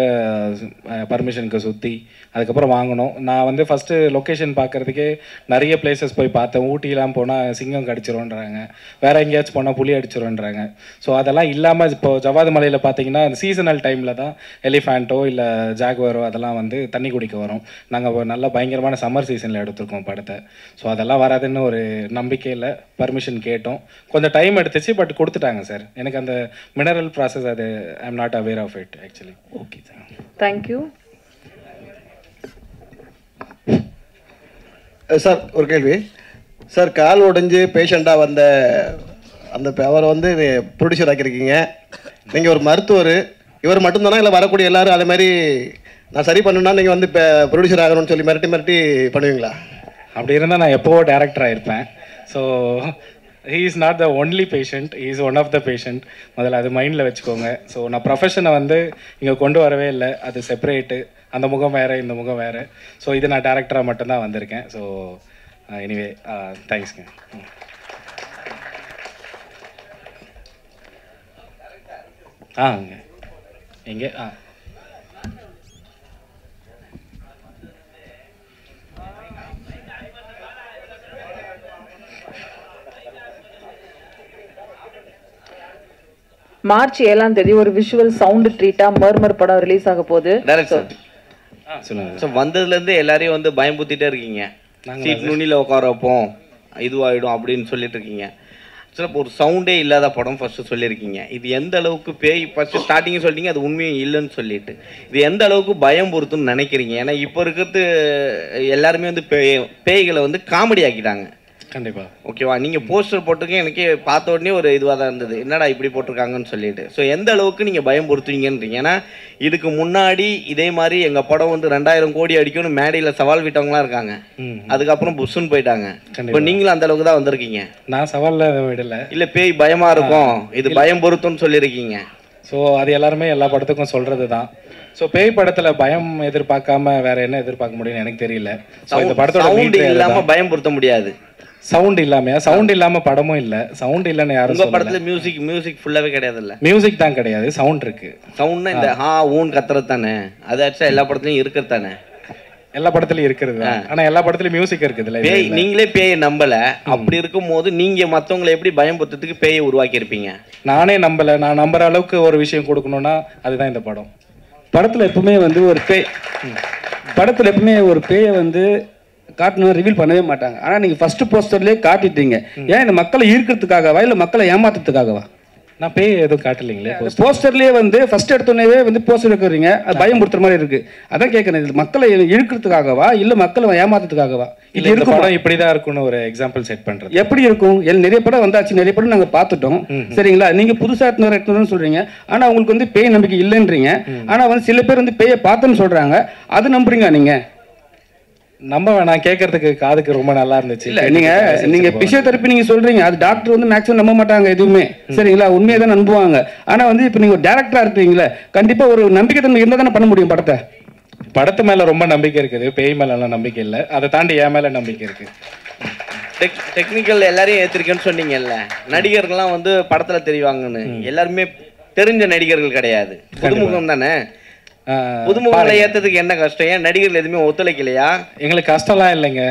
பர்மிஷனுக்கு சுற்றி அதுக்கப்புறம் வாங்கணும். நான் வந்து ஃபஸ்ட்டு லொக்கேஷன் பார்க்குறதுக்கே நிறைய பிளேசஸ் போய் பார்த்தேன். ஊட்டிலாம் போனால் சிங்கம் கடிச்சிரும்ன்றாங்க, வேறு எங்கேயாச்சும் போனால் புலி அடிச்சிரும்ன்றாங்க. ஸோ அதெல்லாம் இல்லாமல் இப்போ ஜவாது மலையில் பார்த்தீங்கன்னா அந்த சீசனல் டைமில் தான் எலிஃபேண்ட்டோ இல்லை ஜாகுவாரோ அதெல்லாம் வந்து தண்ணி குடிக்க வரும். நாங்கள் நல்ல பயங்கரமான சம்மர் சீசனில் எடுத்திருக்கோம் படத்தை. ஸோ அதெல்லாம் வராதுன்னு ஒரு நம்பிக்கையில் பர்மிஷன் கேட்டோம். கொஞ்சம் டைம் எடுத்துச்சு, பட் கொடுத்துட்டாங்க சார். எனக்கு அந்த மினரல் ப்ராசஸ் அது I am not aware of it actually. Okay sir, thank you sir. ஒரு கேள்வி சார். கால் உடைஞ்சு பேஷண்ட்டாக வந்த அந்த அவரை வந்து ப்ரொடியூசர் ஆக்கியிருக்கீங்க. நீங்கள் ஒரு மருத்துவர், இவர் மட்டும்தானா இல்லை வரக்கூடிய எல்லாரும் அதே மாதிரி நான் சரி பண்ணுன்னா நீங்கள் வந்து இப்போ ப்ரொடியூசர் ஆகணும்னு சொல்லி மிரட்டி பண்ணுவீங்களா? அப்படி இருந்தால் நான் எப்போவோ டேரக்டர் ஆகிருப்பேன். So he is not the only patient, he is one of the patient. முதல்ல அது மைண்டில் வச்சுக்கோங்க. ஸோ நான் ப்ரொஃபஷனை வந்து இங்கே கொண்டு வரவே இல்லை, அது செப்பரேட்டு. அந்த முகம் வேறு, இந்த முகம் வேறு. ஸோ இது நான் டேரக்டராக மட்டும்தான் வந்திருக்கேன். ஸோ எனிவே தேங்க்ஸ்ங்க. எங்கே மார்ச் 7ஆம் தேதி ஒரு விஷுவல் சவுண்ட் ட்ரீட்டா மர்மர் படம் ரிலீஸ் ஆக போகுது. ஸோ வந்ததுலேருந்து எல்லாரையும் வந்து பயம்புத்திட்டே இருக்கீங்க. சீட் நுனியில் உட்கார வைப்போம், இதுவாகிடும் அப்படின்னு சொல்லிட்டு இருக்கீங்க. ஆக்சுவலாக இப்போ ஒரு சவுண்டே இல்லாத படம் ஃபஸ்ட்டு சொல்லியிருக்கீங்க. இது எந்த அளவுக்கு பேய், ஃபஸ்ட்டு ஸ்டார்டிங்கே சொல்லிட்டீங்க அது உண்மையும் இல்லைன்னு சொல்லிட்டு, இது எந்த அளவுக்கு பயம் பொறுத்துன்னு நினைக்கிறீங்க? ஏன்னா இப்போ இருக்கிறது எல்லாருமே வந்து பேய்களை வந்து காமெடி ஆக்கிட்டாங்க. கண்டிப்பாக. ஓகேவா, நீங்கள் போஸ்டர் போட்டிருக்கீங்க, எனக்கே பார்த்த உடனே ஒரு இதுவாக தான் இருந்தது, என்னடா இப்படி போட்டிருக்காங்கன்னு சொல்லிட்டு. ஸோ எந்த அளவுக்கு நீங்கள் பயம் பொறுத்துவீங்கன்றீங்க? ஏன்னா இதுக்கு முன்னாடி இதே மாதிரி எங்கள் படம் வந்து 2000 கோடி அடிக்கும்னு மேடையில் சவால் விட்டவங்களாம் இருக்காங்க. அதுக்கப்புறம் புஷ்ஷுன்னு போயிட்டாங்க. இப்போ நீங்களும் அந்த அளவுக்கு தான் வந்திருக்கீங்க. நான் சவாலில் விடலை. இல்லை பேய் பயமாக இருக்கும், இது பயம் பொறுத்துன்னு சொல்லியிருக்கீங்க. ஸோ அது எல்லாருமே எல்லா படத்துக்கும் சொல்கிறது தான். ஸோ பேய் படத்தில் பயம் எதிர்பார்க்காம வேற என்ன எதிர்பார்க்க முடியும்னு எனக்கு தெரியல. ஸோ இந்த படத்தோட சவுண்ட் இல்லாமல் பயம் பொருத்த முடியாது. சவுண்ட் இல்லாமையா? சவுண்ட் இல்லாம படமும் இல்ல. சவுண்ட் இல்லன்னு யாரும் சொல்ல. படத்துல மியூசிக் ஃபுல்லாவே கிடையாது. இல்ல மியூசிக் தான் கிடையாது, சவுண்ட் இருக்கு. சவுண்ட்னா இந்த ஊன் கத்துறது தானே, அது ஆக்சுவலா எல்லா படத்துலயும் இருக்கிறது தானே. எல்லா படத்துலயும் இருக்கிறது, ஆனா எல்லா படத்துலயும் மியூசிக் இருக்குதுல்ல. பேய் நீங்களே பேயை நம்பல, அப்படி இருக்கும்போது நீங்க மத்தவங்களை எப்படி பயம் பொறுத்ததுக்கு பேயை உருவாக்கி இருப்பீங்க? நானே நம்பல, நான் நம்புற அளவுக்கு ஒரு விஷயம் கொடுக்கணும்னா அதுதான் இந்த படம். படத்துல எப்பவுமே வந்து ஒரு பேய், படத்துல எப்பவுமே ஒரு பேயை வந்து காட்டணும் ரிவீல் பண்ணவே மாட்டாங்க. ஆனால் நீங்கள் ஃபஸ்ட்டு போஸ்டர்லேயே காட்டிட்டீங்க. ஏன் இந்த மக்களை ஈர்க்கிறதுக்காகவா இல்லை மக்களை ஏமாத்துறதுக்காகவா? நான் பேய் எதுவும் காட்டலைங்களே. போஸ்டர்லேயே வந்து ஃபர்ஸ்ட் எடுத்தோடனே வந்து போஸ்டர் இருக்கிறீங்க, அது பயம்படுத்துற மாதிரி இருக்கு. அதான் கேட்குறேன், இது மக்களை இழுக்கிறதுக்காகவா இல்லை மக்களை ஏமாத்துறதுக்காகவா? இல்லை இந்த படம் இப்படி தான் இருக்குன்னு ஒரு எக்ஸாம்பிள் செட் பண்ணுறது. எப்படி இருக்கும்? நிறைய படம் வந்தாச்சு, நிறைய படம் நாங்கள் பார்த்துட்டோம். சரிங்களா, நீங்கள் புதுசாக எடுத்துன்னு சொல்கிறீங்க, ஆனால் உங்களுக்கு வந்து பேய் நம்பிக்கை இல்லைன்றீங்க. ஆனால் வந்து சில பேர் வந்து பேயை பார்த்தேன்னு சொல்கிறாங்க, அது நம்புறீங்க நீங்கள்? நம்ப வேணாம், கேட்கறதுக்கு காதுக்கு ரொம்ப நல்லா இருந்துச்சு. இல்ல நீங்க பிசியோதெரப்பி நீங்க சொல்றீங்க, அது டாக்டர் வந்து மேக்ஸிமம் நம்ப மாட்டாங்க எதுவுமே. சரிங்களா, உண்மையை தான் நம்புவாங்க. ஆனா வந்து இப்ப நீங்க டேரக்டரா இருக்கீங்களா, கண்டிப்பா ஒரு நம்பிக்கை தன்மை இருந்தா தானே பண்ண முடியும் படத்தை. படத்து மேல ரொம்ப நம்பிக்கை இருக்குது, பேய் மேல எல்லாம் நம்பிக்கை இல்லை. அதை தாண்டி என் மேல நம்பிக்கை இருக்கு. டெக்னிக்கல் எல்லாரையும் ஏற்றிருக்கேன்னு சொன்னீங்கல்ல, நடிகர்கள்லாம் வந்து படத்தில் தெரிவாங்கன்னு. எல்லாருமே தெரிஞ்ச நடிகர்கள் கிடையாது, புதுமுகம் தானே. புதுமுகங்களை ஏற்றதுக்கு என்ன கஷ்டம்? ஏன் நடிகர்கள் எதுவுமே ஒத்துழைக்கலையா? எங்களுக்கு கஷ்டம்லாம் இல்லைங்க.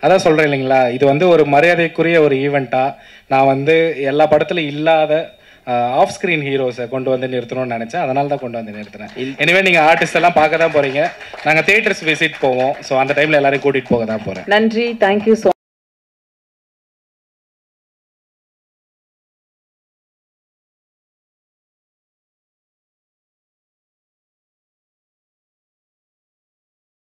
அதான் சொல்கிறேன் இல்லைங்களா, இது வந்து ஒரு மரியாதைக்குரிய ஒரு ஈவெண்ட்டாக நான் வந்து எல்லா படத்துலையும் இல்லாத ஆஃப் ஸ்க்ரீன் ஹீரோஸை கொண்டு வந்து நிறுத்தணும்னு நினச்சேன். அதனால தான் கொண்டு வந்து நிறுத்தினேன். எனவே நீங்கள் ஆர்டிஸ்ட் எல்லாம் பார்க்க தான் போகிறீங்க. நாங்கள் தியேட்டர்ஸ் விசிட் போவோம். ஸோ அந்த டைமில் எல்லாரையும் கூட்டிகிட்டு போக தான் போகிறேன். நன்றி, தேங்க்யூ ஸோ